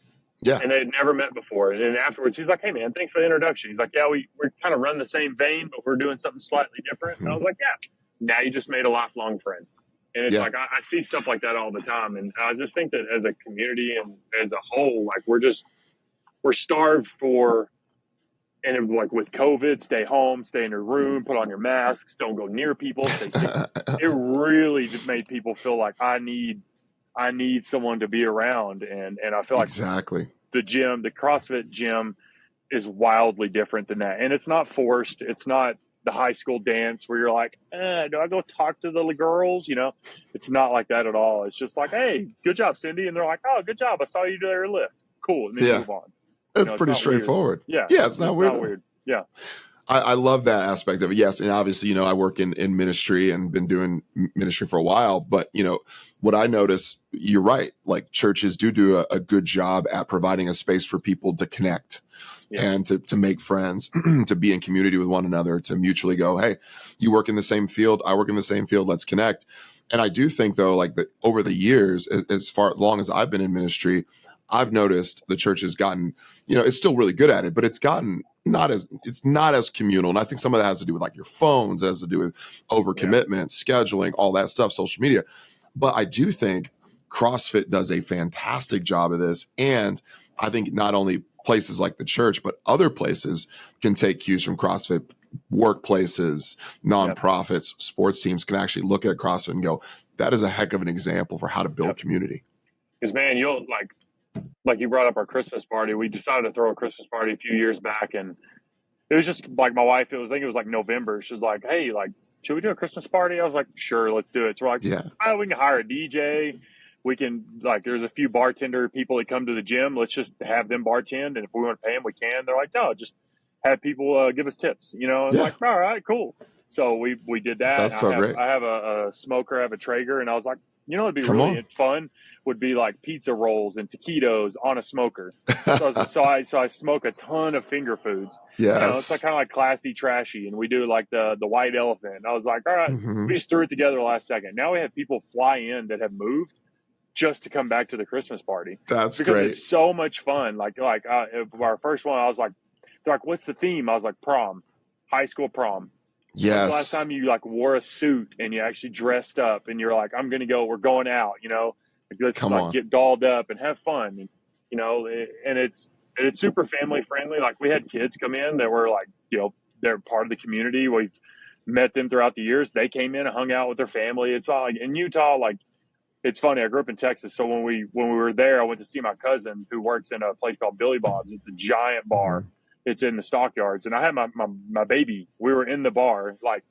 Yeah. And they had never met before. And then afterwards, he's like, hey, man, thanks for the introduction. He's like, yeah, we're kind of run the same vein, but we're doing something slightly different. And I was like, yeah, now you just made a lifelong friend. And it's like, I see stuff like that all the time. And I just think that as a community and as a whole, like we're starved for, and like with COVID, stay home, stay in your room, put on your masks, don't go near people, stay safe. It really made people feel like I need someone to be around. And I feel like the CrossFit gym is wildly different than that. And it's not forced. It's not the high school dance where you're like, do I go talk to the girls? You know, it's not like that at all. It's just like, hey, good job, Cindy. And they're like, oh, good job. I saw you do your lift. Cool. And then move on. That's pretty straightforward. Weird. It's not weird. Not weird. Yeah. I love that aspect of it. Yes. And obviously, you know, I work in ministry and been doing ministry for a while, but you know, what I notice, you're right. Like churches do a good job at providing a space for people to connect and to make friends, to be in community with one another, to mutually go, hey, you work in the same field. I work in the same field. Let's connect. And I do think though, like that over the years, as long as I've been in ministry, I've noticed the church has gotten, you know, it's still really good at it, but it's gotten it's not as communal. And I think some of that has to do with like your phones, it has to do with overcommitment, scheduling, all that stuff, social media. But I do think CrossFit does a fantastic job of this. And I think not only places like the church, but other places can take cues from CrossFit. Workplaces, nonprofits, sports teams can actually look at CrossFit and go, that is a heck of an example for how to build community. Because, man, you'll like you brought up our Christmas party. We decided to throw a Christmas party a few years back, and it was just like my wife, I think it was like November. She was like, hey, like, should we do a Christmas party? I was like, sure, let's do it. So we're like, we can hire a DJ. We can, like, there's a few bartender people that come to the gym. Let's just have them bartend. And if we want to pay them, we can. They're like, no, just have people give us tips, you know? I was like, all right, cool. So we did that. That's so great. I have a smoker, I have a Traeger. And I was like, you know, it'd be really fun would be like pizza rolls and taquitos on a smoker. So I smoke a ton of finger foods. Yes. You know, it's like kind of like classy, trashy. And we do like the white elephant. And I was like, all right, we just threw it together last second. Now we have people fly in that have moved just to come back to the Christmas party. That's because great. It's so much fun. Like our first one, I was like, they're like, what's the theme? I was like, prom, high school prom. Yes. The last time you like wore a suit and you actually dressed up and you're like, I'm going to go, we're going out, you know, let's like get dolled up and have fun. And, you know, and it's super family friendly. Like we had kids come in that were like, you know, they're part of the community. We've met them throughout the years. They came in and hung out with their family. It's all like in Utah, like, it's funny. I grew up in Texas. So when we were there, I went to see my cousin who works in a place called Billy Bob's. It's a giant bar. It's in the stockyards. And I had my baby. We were in the bar. Like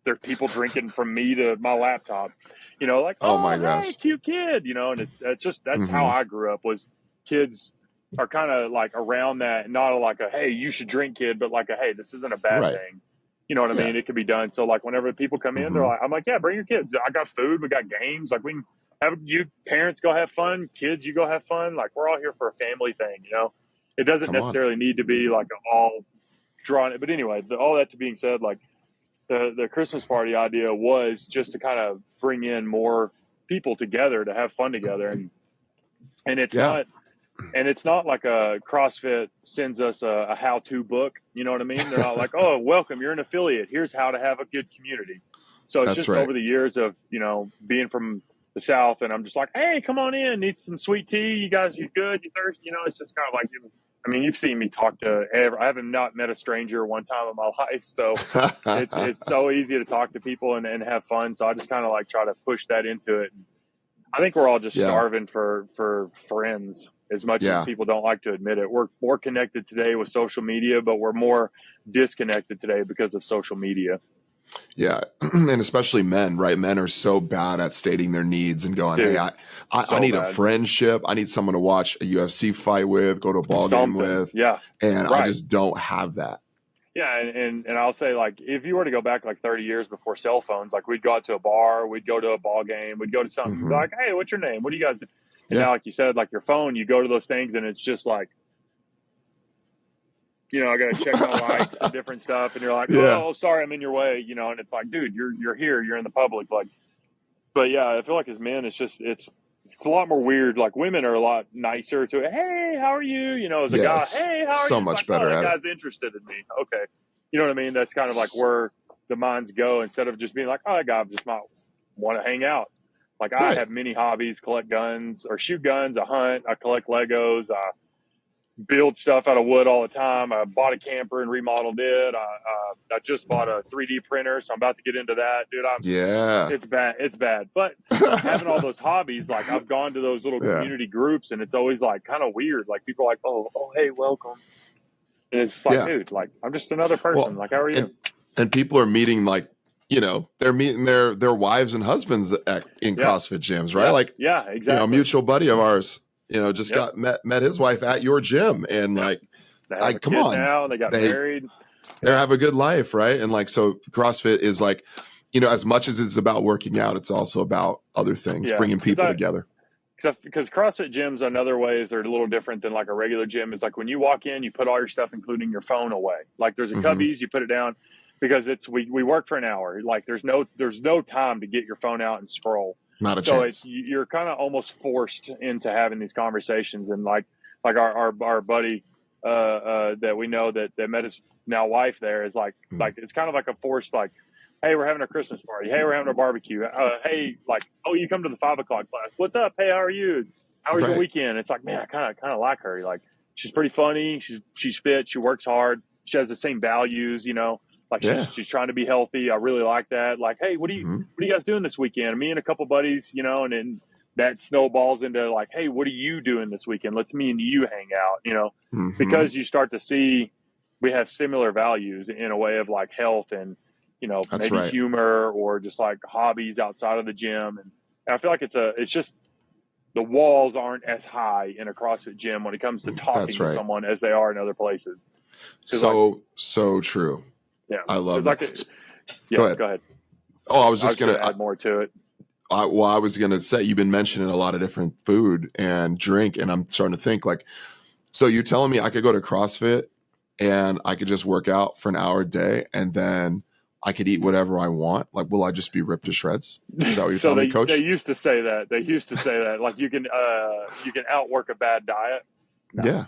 there are people drinking from me to my laptop, you know, like, oh my gosh, hey, cute kid, you know, and it's just, that's how I grew up was kids are kind of like around that, not like a, hey, you should drink kid, but like a, hey, this isn't a bad thing. You know what I mean? It could be done. So like whenever people come in, they're like, I'm like, yeah, bring your kids. I got food. We got games. Like we can have you parents go have fun. Kids, you go have fun. Like we're all here for a family thing, you know? It doesn't necessarily need to be like all drawn. But anyway, all that to being said, like the Christmas party idea was just to kind of bring in more people together to have fun together. And it's not like a CrossFit sends us a how-to book. You know what I mean? They're not like, oh, welcome, you're an affiliate. Here's how to have a good community. So it's just over the years of, you know, being from the South, and I'm just like, hey, come on in, need some sweet tea. You guys, you good? You thirsty? You know, it's just kind of like, I mean, you've seen me talk to I haven't not met a stranger one time in my life. So it's so easy to talk to people and have fun. So I just kind of like try to push that into it. I think we're all just starving for friends as much as people don't like to admit it. We're more connected today with social media, but we're more disconnected today because of social media. Yeah. And especially men, right? Men are so bad at stating their needs and going, hey, I need a friendship. I need someone to watch a UFC fight with, go to a ball game with. Yeah. And I just don't have that. Yeah. And I'll say, like, if you were to go back like 30 years before cell phones, like we'd go out to a bar, we'd go to a ball game, we'd go to something, be like, hey, what's your name? What do you guys do? And now, like you said, like your phone, you go to those things and it's just like, you know, I got to check my likes and different stuff. And you're like, oh, sorry, I'm in your way, you know, and it's like, dude, you're here, you're in the public. Like, but yeah, I feel like as men, it's just, it's a lot more weird. Like women are a lot nicer to it. Hey, how are you? You know, as a guy, hey, how are you? So much like, better. That guy's interested in me. Okay. You know what I mean? That's kind of like where the minds go instead of just being like, oh, that guy just might want to hang out. Like I have many hobbies, collect guns or shoot guns, I hunt, I collect Legos, build stuff out of wood all the time. I bought a camper and remodeled it. I just bought a 3D printer, so I'm about to get into that, dude. It's bad. But having all those hobbies, like I've gone to those little community groups, and it's always like kind of weird. Like people are like, oh, hey, welcome. And it's like, dude, like I'm just another person. Like, how are you? And people are meeting, like, you know, they're meeting their wives and husbands in CrossFit gyms, right? Like, exactly. You know, a mutual buddy of ours, you know, just met his wife at your gym, and like, come on, now they got married. They have a good life, right? And like, so CrossFit is like, you know, as much as it's about working out, it's also about other things, bringing people together. Because CrossFit gyms, another way is they're a little different than like a regular gym. Is like when you walk in, you put all your stuff, including your phone, away. Like there's a cubbies, you put it down, because it's we work for an hour. Like there's no time to get your phone out and scroll. Not a chance. So you're kind of almost forced into having these conversations. And like our buddy that we know that met his now wife there is like it's kind of like a forced like, hey, we're having a Christmas party. Hey, we're having a barbecue. Hey, like, oh, you come to the 5 o'clock class. What's up? Hey, how are you? How was your weekend? It's like, man, I kind of like her. Like, she's pretty funny. She's fit. She works hard. She has the same values, you know. Like she's trying to be healthy. I really like that. Like, hey, what are you guys doing this weekend? Me and a couple buddies, you know, and then that snowballs into like, hey, what are you doing this weekend? Let's me and you hang out, you know, because you start to see we have similar values in a way of like health and, you know, maybe humor or just like hobbies outside of the gym. And I feel like it's just the walls aren't as high in a CrossFit gym when it comes to talking to someone as they are in other places. So true. Yeah. I love that. Go ahead. Oh, I was just going to add more to it. I was going to say, you've been mentioning a lot of different food and drink, and I'm starting to think like, so you're telling me I could go to CrossFit and I could just work out for an hour a day and then I could eat whatever I want? Like, will I just be ripped to shreds? Is that what you're telling me, Coach? They used to say that. Like, you can outwork a bad diet. No. Yeah.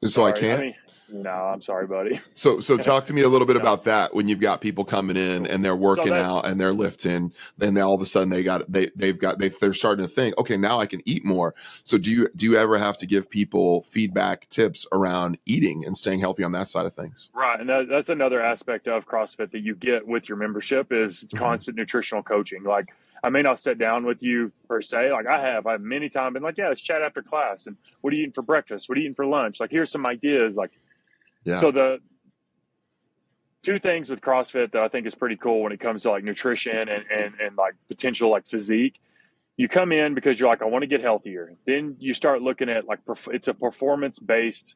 So I can't? I mean, no, I'm sorry, buddy. So talk to me a little bit about that when you've got people coming in and they're working out and they're lifting, then all of a sudden they're starting to think, okay, now I can eat more. So do you ever have to give people feedback tips around eating and staying healthy on that side of things? Right. And that's another aspect of CrossFit that you get with your membership is constant nutritional coaching. Like, I may not sit down with you per se. Like I've many times been like, yeah, let's chat after class. And what are you eating for breakfast? What are you eating for lunch? Like, here's some ideas. Like, so the two things with CrossFit that I think is pretty cool when it comes to like nutrition and like potential like physique, you come in because you're like, I want to get healthier. Then you start looking at like, it's a performance-based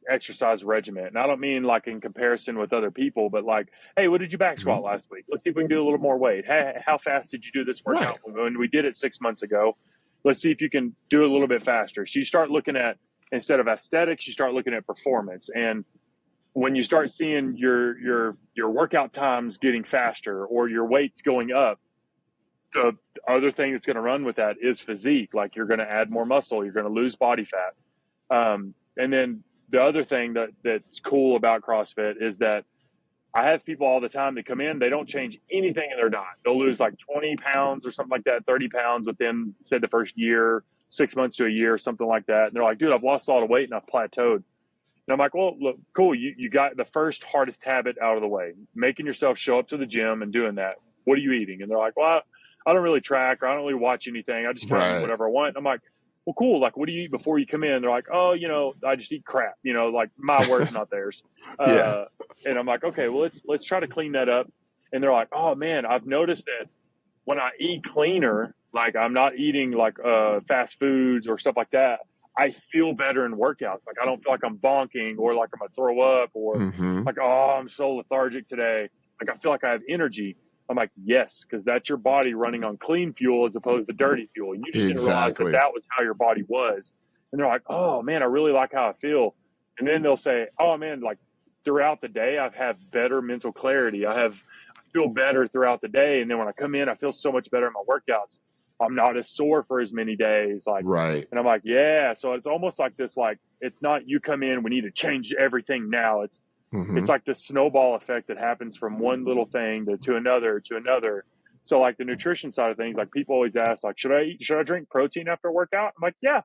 exercise regimen. And I don't mean like in comparison with other people, but like, hey, what did you back squat last week? Let's see if we can do a little more weight. Hey, how fast did you do this workout? When we did it 6 months ago, let's see if you can do it a little bit faster. So you start looking at, instead of aesthetics, you start looking at performance. And when you start seeing your workout times getting faster or your weights going up, the other thing that's going to run with that is physique. Like, you're going to add more muscle, you're going to lose body fat. And then the other thing that's cool about CrossFit is that I have people all the time that come in, they don't change anything in their diet. They'll lose like 20 pounds or something like that, 30 pounds within, say, the first year, 6 months to a year, something like that. And they're like, dude, I've lost all the weight and I've plateaued. And I'm like, well, look, cool. You got the first hardest habit out of the way, making yourself show up to the gym and doing that. What are you eating? And they're like, well, I don't really track or I don't really watch anything. I just kind of eat whatever I want. And I'm like, well, cool. Like, what do you eat before you come in? They're like, oh, you know, I just eat crap, you know, like my words, not theirs. And I'm like, okay, well, let's try to clean that up. And they're like, oh man, I've noticed that when I eat cleaner, like I'm not eating like fast foods or stuff like that, I feel better in workouts. Like, I don't feel like I'm bonking or like I'm gonna throw up or like, oh, I'm so lethargic today. Like, I feel like I have energy. I'm like, yes, because that's your body running on clean fuel as opposed to dirty fuel. You just didn't realize that was how your body was. And they're like, oh man, I really like how I feel. And then they'll say, oh man, like throughout the day, I have better mental clarity. I feel better throughout the day. And then when I come in, I feel so much better in my workouts. I'm not as sore for as many days. Like, and I'm like, yeah. So it's almost like this, like, it's not you come in, we need to change everything now. It's like this snowball effect that happens from one little thing to another to another. So like the nutrition side of things, like people always ask, like, should I drink protein after a workout? I'm like, yeah,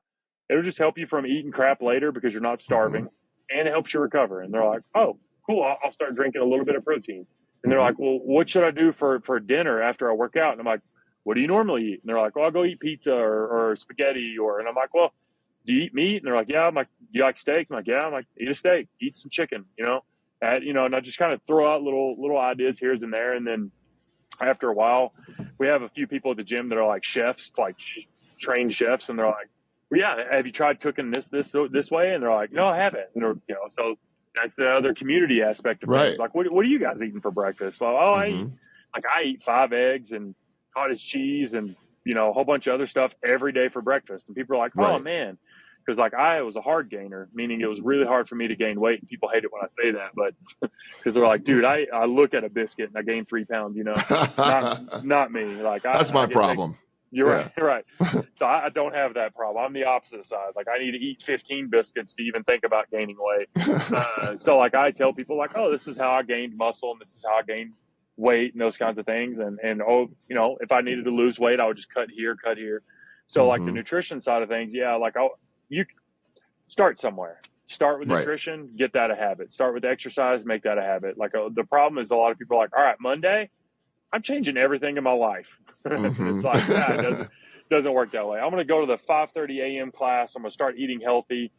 it'll just help you from eating crap later because you're not starving, and it helps you recover. And they're like, oh, cool. I'll start drinking a little bit of protein. And they're like, well, what should I do for dinner after I work out? And I'm like, what do you normally eat? And they're like, well, I'll go eat pizza or spaghetti and I'm like, well, do you eat meat? And they're like, yeah. I'm like, do you like steak? I'm like, yeah. I'm like, eat a steak, eat some chicken, and I just kind of throw out little ideas here and there. And then after a while, we have a few people at the gym that are like chefs, like trained chefs. And they're like, well, yeah, have you tried cooking this way? And they're like, no, I haven't. And so that's the other community aspect of things. Like, what are you guys eating for breakfast? Like, oh, I eat 5 eggs and cottage cheese and, a whole bunch of other stuff every day for breakfast. And people are like, oh man, because like I was a hard gainer, meaning it was really hard for me to gain weight. And people hate it when I say that, but because they're like, dude, I look at a biscuit and I gain 3 pounds, not me. Like, that's my problem. You're right. Yeah. You're right. So I don't have that problem. I'm the opposite side. Like I need to eat 15 biscuits to even think about gaining weight. So like I tell people like, oh, this is how I gained muscle and this is how I gained weight and those kinds of things. And oh, you know, if I needed to lose weight, I would just cut here, cut here. So like the nutrition side of things, yeah, like you start somewhere. Start with nutrition, get that a habit. Start with exercise, make that a habit. Like the problem is a lot of people are like, all right, Monday, I'm changing everything in my life. It's like, it doesn't work that way. I'm going to go to the 5:30 a.m. class. I'm going to start eating healthy,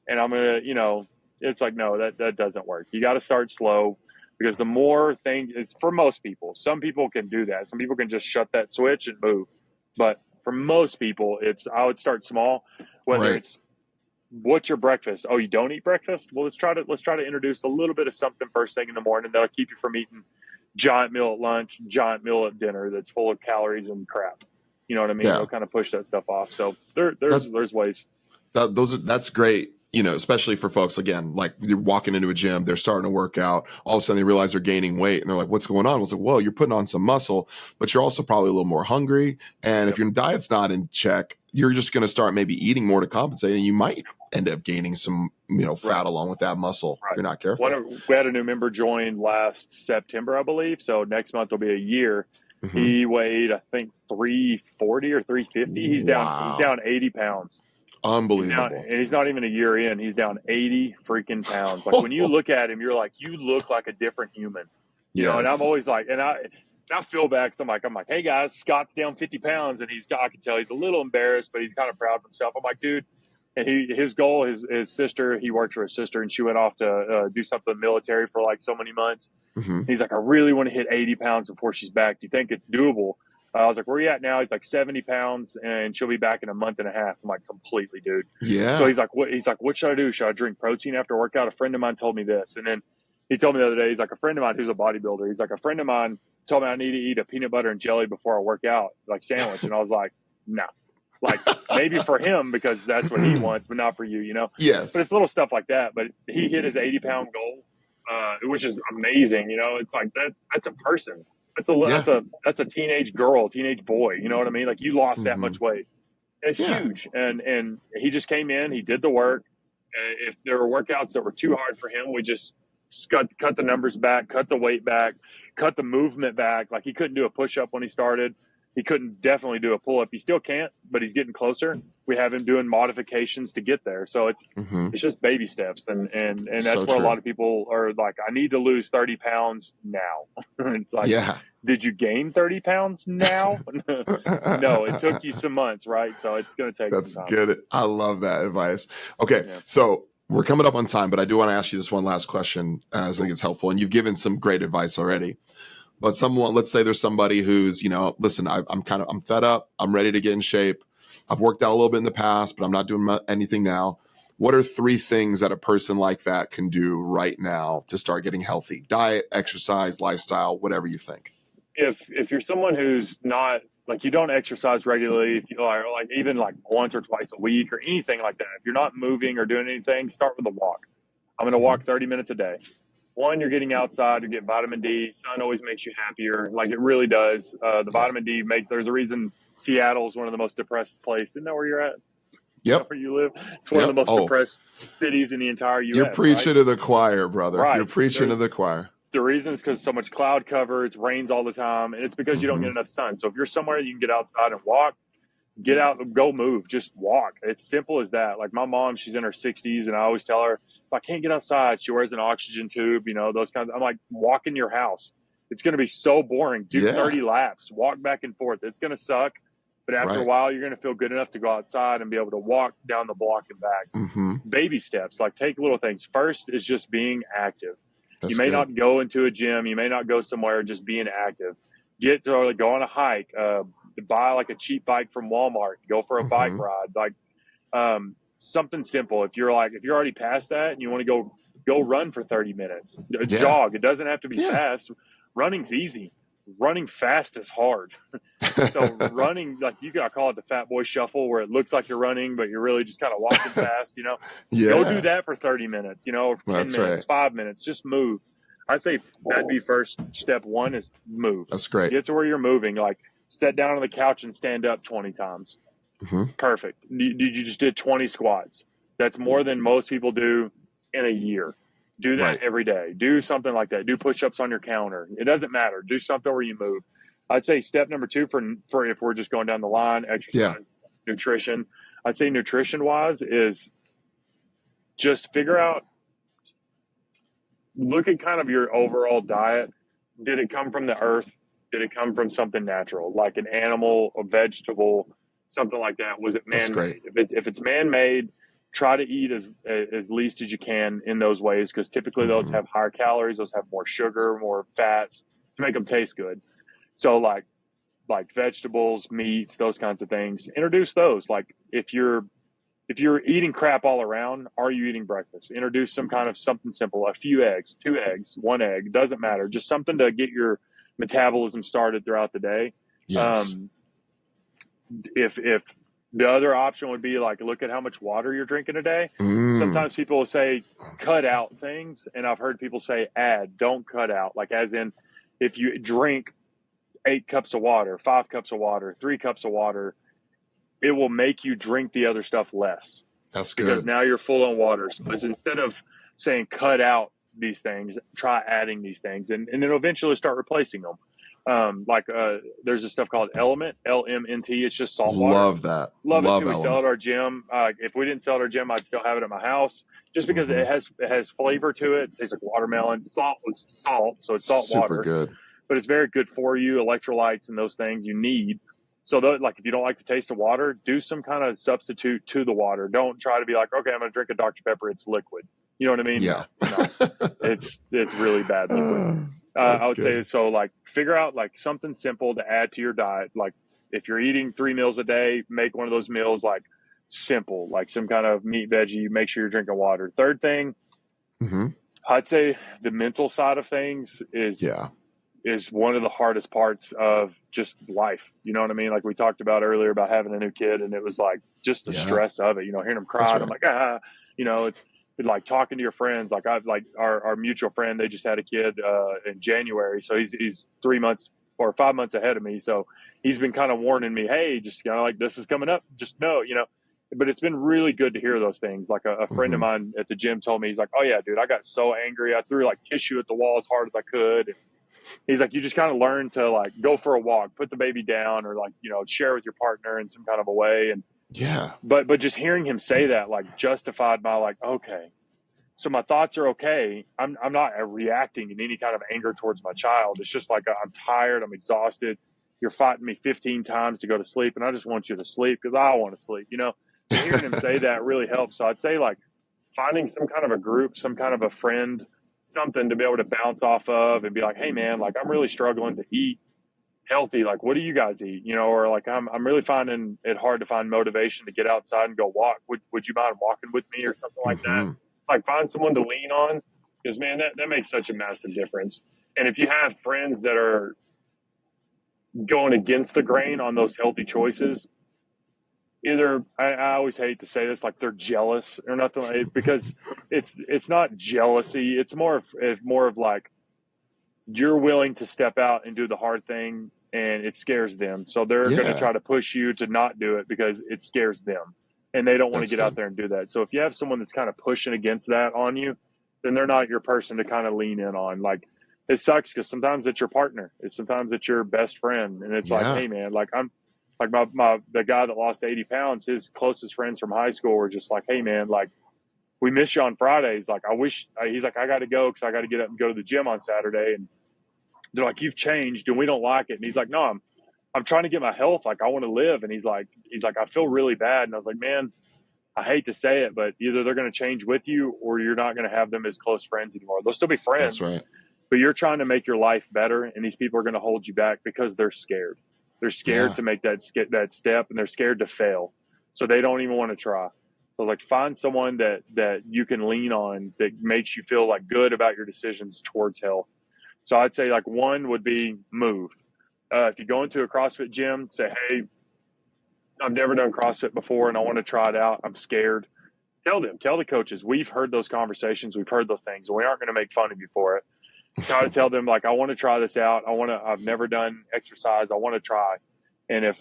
and I'm going to, you know, it's like, no, that doesn't work. You got to start slow because the more things, it's for most people. Some people can do that. Some people can just shut that switch and move. But for most people, I would start small, whether it's what's your breakfast? Oh, you don't eat breakfast? Well, let's try to introduce a little bit of something first thing in the morning that'll keep you from eating giant meal at lunch, giant meal at dinner that's full of calories and crap. You know what I mean? They'll kind of push that stuff off. So there's ways. That's great. You know, especially for folks, again, like you're walking into a gym, they're starting to work out. All of a sudden they realize they're gaining weight and they're like, what's going on? I was like, well, you're putting on some muscle, but you're also probably a little more hungry. And if your diet's not in check, you're just going to start maybe eating more to compensate. And you might end up gaining some, you know, fat along with that muscle if you're not careful. We had a new member join last September, I believe. So next month will be a year. He weighed, I think, 340 or 350. He's down 80 pounds. Unbelievable. And he's not even a year in. He's down 80 freaking pounds. Like when you look at him, you're like, you look like a different human. You know, and I'm always like, and I feel bad because I'm like, hey guys, Scott's down 50 pounds, and I can tell he's a little embarrassed, but he's kind of proud of himself. I'm like, dude, and his goal, his sister, he worked for his sister, and she went off to do something military for like so many months. He's like, I really want to hit 80 pounds before she's back. Do you think it's doable? I was like, where are you at now? He's like 70 pounds, and she'll be back in a month and a half. I'm like, completely, dude. Yeah. So he's like, what should I do? Should I drink protein after workout? A friend of mine told me this. And then he told me the other day, he's like, a friend of mine who's a bodybuilder, he's like, a friend of mine told me I need to eat a peanut butter and jelly before I work out, like sandwich. And I was like, no. Like maybe for him because that's what he wants, but not for you, you know? Yes. But it's little stuff like that. But he hit his 80-pound goal, which is amazing. You know, it's like that's a person. That's a teenage girl, teenage boy. You know what I mean? Like you lost that much weight. It's huge. And he just came in, he did the work. If there were workouts that were too hard for him, we just cut the numbers back, cut the weight back, cut the movement back. Like he couldn't do a push-up when he started. He couldn't definitely do a pull-up. He still can't, but he's getting closer. We have him doing modifications to get there. So it's just baby steps. And that's so where a lot of people are like, I need to lose 30 pounds now. It's like, did you gain 30 pounds now? No, it took you some months, right? So it's going to take some time. That's good. I love that advice. Okay. So we're coming up on time, but I do want to ask you this one last question as I think it's helpful. And you've given some great advice already. But let's say there's somebody who's, you know, listen, I'm fed up. I'm ready to get in shape. I've worked out a little bit in the past, but I'm not doing anything now. What are 3 things that a person like that can do right now to start getting healthy? Diet, exercise, lifestyle, whatever you think. If you're someone who's not like you don't exercise regularly, if you are like even like once or twice a week or anything like that, if you're not moving or doing anything, start with a walk. I'm going to walk 30 minutes a day. One, you're getting outside, you get vitamin D. Sun always makes you happier. Like it really does. The vitamin D there's a reason Seattle is one of the most depressed places. Isn't that where you're at? Yep. Where you live? It's one of the most depressed cities in the entire U.S. You're preaching to the choir, brother. Right. You're preaching to the choir. The reason is because so much cloud cover, it rains all the time, and it's because you don't get enough sun. So if you're somewhere you can get outside and walk, get out and go move, just walk. It's simple as that. Like my mom, she's in her 60s, and I always tell her, if I can't get outside, she wears an oxygen tube, you know, those kinds. I'm like, walk in your house. It's going to be so boring. Do 30 laps, walk back and forth. It's going to suck. But after a while, you're going to feel good enough to go outside and be able to walk down the block and back. Baby steps, like take little things. First is just being active. You may not go into a gym. You may not go somewhere, just being active. Go on a hike, buy like a cheap bike from Walmart, go for a bike ride, like something simple. If you're already past that and you want to go run for 30 minutes, jog. It doesn't have to be fast. Running's easy. Running fast is hard. So running, like you gotta call it the fat boy shuffle, where it looks like you're running, but you're really just kind of walking fast, you know? Go do that for 30 minutes, you know, or 10 minutes, 5 minutes, just move. I'd say that'd be first step one is move. That's great. Get to where you're moving. Like sit down on the couch and stand up 20 times. Perfect. You just did 20 squats. That's more than most people do in a year. Do that every day. Do something like that. Do push-ups on your counter. It doesn't matter. Do something where you move. I'd say step number 2 for if we're just going down the line, exercise, nutrition. I'd say nutrition-wise is just figure out, look at kind of your overall diet. Did it come from the earth? Did it come from something natural, like an animal, a vegetable, something like that? Was it man-made? If it's man-made, try to eat as least as you can in those ways, because typically those have higher calories, those have more sugar, more fats to make them taste good. So like vegetables, meats, those kinds of things, introduce those. Like if you're eating crap all around, are you eating breakfast? Introduce some kind of something simple, a few eggs, 2 eggs, 1 egg, doesn't matter. Just something to get your metabolism started throughout the day. Yes. If the other option would be like, look at how much water you're drinking a day. Sometimes people will say, cut out things. And I've heard people say, add, don't cut out. Like as in, if you drink 8 cups of water, 5 cups of water, 3 cups of water, it will make you drink the other stuff less. That's good. Because now you're full on water. So instead of saying cut out these things, try adding these things, and then eventually start replacing them. There's this stuff called Element, LMNT. It's just salt water. Love that. Love it too. Element. We sell it at our gym. If we didn't sell it at our gym, I'd still have it at my house, just because it has flavor to it. It tastes like watermelon. Salt, so it's salt Super water. Super good. But it's very good for you. Electrolytes and those things you need. So like if you don't like the taste of water, do some kind of substitute to the water. Don't try to be like, okay, I'm going to drink a Dr. Pepper. It's liquid. You know what I mean? Yeah. No. It's really bad liquid. I would say, so like figure out like something simple to add to your diet. Like if you're eating 3 meals a day, make one of those meals like simple, like some kind of meat, veggie, make sure you're drinking water. Third thing, I'd say the mental side of things is one of the hardest parts of just life. You know what I mean? Like we talked about earlier about having a new kid, and it was like just the stress of it, hearing them cry. Right. I'm like, it's like talking to your friends. Like our mutual friend, they just had a kid in January. So he's 3 months or 5 months ahead of me. So he's been kind of warning me, hey, just kind of like, this is coming up, just know, but it's been really good to hear those things. Like a friend of mine at the gym told me, he's like, oh yeah, dude, I got so angry. I threw like tissue at the wall as hard as I could. And he's like, you just kind of learn to like go for a walk, put the baby down, or like, share with your partner in some kind of a way. And but just hearing him say that, like justified by like, okay, so my thoughts are okay. I'm not reacting in any kind of anger towards my child. It's just like, I'm tired. I'm exhausted. You're fighting me 15 times to go to sleep, and I just want you to sleep because I want to sleep, Hearing him say that really helps. So I'd say like finding some kind of a group, some kind of a friend, something to be able to bounce off of and be like, hey man, like I'm really struggling to eat healthy. Like, what do you guys eat? Or like, I'm really finding it hard to find motivation to get outside and go walk. Would you mind walking with me or something like that? Like find someone to lean on, because man, that makes such a massive difference. And if you have friends that are going against the grain on those healthy choices, either I always hate to say this, like they're jealous or nothing, like, because it's not jealousy. It's more of like you're willing to step out and do the hard thing, and it scares them. So they're going to try to push you to not do it because it scares them, and they don't want to get out there and do that. So if you have someone that's kind of pushing against that on you, then they're not your person to kind of lean in on. Like it sucks because sometimes it's your partner, sometimes it's your best friend, and it's like, hey man, like I'm. Like the guy that lost 80 pounds, his closest friends from high school were just like, hey man, like we miss you on Fridays. Like he's like, I got to go because I got to get up and go to the gym on Saturday. And they're like, you've changed and we don't like it. And he's like, no, I'm trying to get my health. Like I want to live. And he's like, I feel really bad. And I was like, man, I hate to say it, but either they're going to change with you or you're not going to have them as close friends anymore. They'll still be friends, That's right. But you're trying to make your life better. And these people are going to hold you back because they're scared. They're scared to make that step, and they're scared to fail. So they don't even want to try. So like find someone that you can lean on that makes you feel like good about your decisions towards health. So I'd say like one would be move. If you go into a CrossFit gym, say, hey, I've never done CrossFit before and I want to try it out. I'm scared. Tell the coaches, we've heard those conversations. We've heard those things, and we aren't going to make fun of you for it. Try to tell them like, I want to try this out. I've never done exercise. I want to try. And if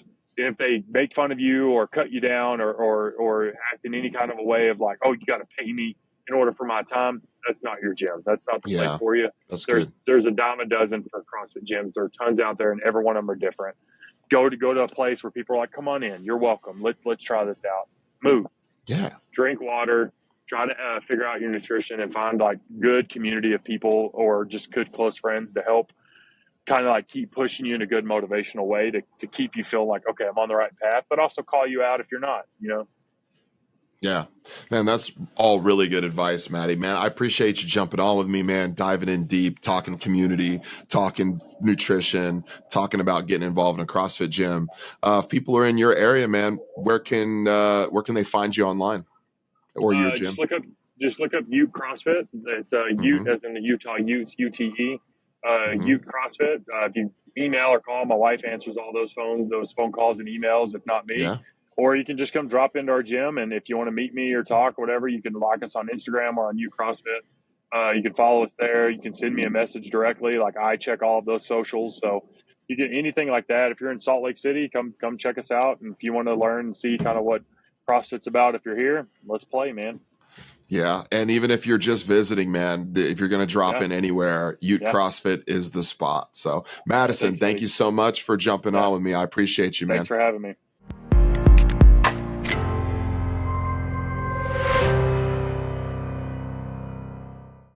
they make fun of you or cut you down or act in any kind of a way of like, oh, you got to pay me in order for my time, that's not your gym. That's not the place for you. That's good. There's a dime a dozen for CrossFit gyms. There are tons out there, and every one of them are different. Go to a place where people are like, come on in, you're welcome. Let's try this out. Move. Yeah. Drink water. Try to figure out your nutrition and find like good community of people or just good close friends to help kind of like keep pushing you in a good motivational way to keep you feel like, okay, I'm on the right path, but also call you out if you're not, you know? Yeah, man, that's all really good advice, Maddie, man. I appreciate you jumping on with me, man, diving in deep, talking community, talking nutrition, talking about getting involved in a CrossFit gym. If people are in your area, man, where can they find you online or your gym? Just look up Ute Crossfit. It's Ute as in the Utah Utes, UTE. Ute Crossfit. If you email or call, my wife answers all those phone calls and emails, if not me. Yeah. Or you can just come drop into our gym, and if you want to meet me or talk or whatever, you can like us on Instagram or on Ute CrossFit. You can follow us there. You can send me a message directly. Like I check all of those socials, so you get anything like that. If you're in Salt Lake City, come check us out. And if you want to learn and see kind of what CrossFit's about, if you're here, let's play, man. Yeah. And even if you're just visiting, man, if you're going to drop in anywhere, Ute CrossFit is the spot. So Madison, thank you so much for jumping on with me. I appreciate you, man. Thanks for having me.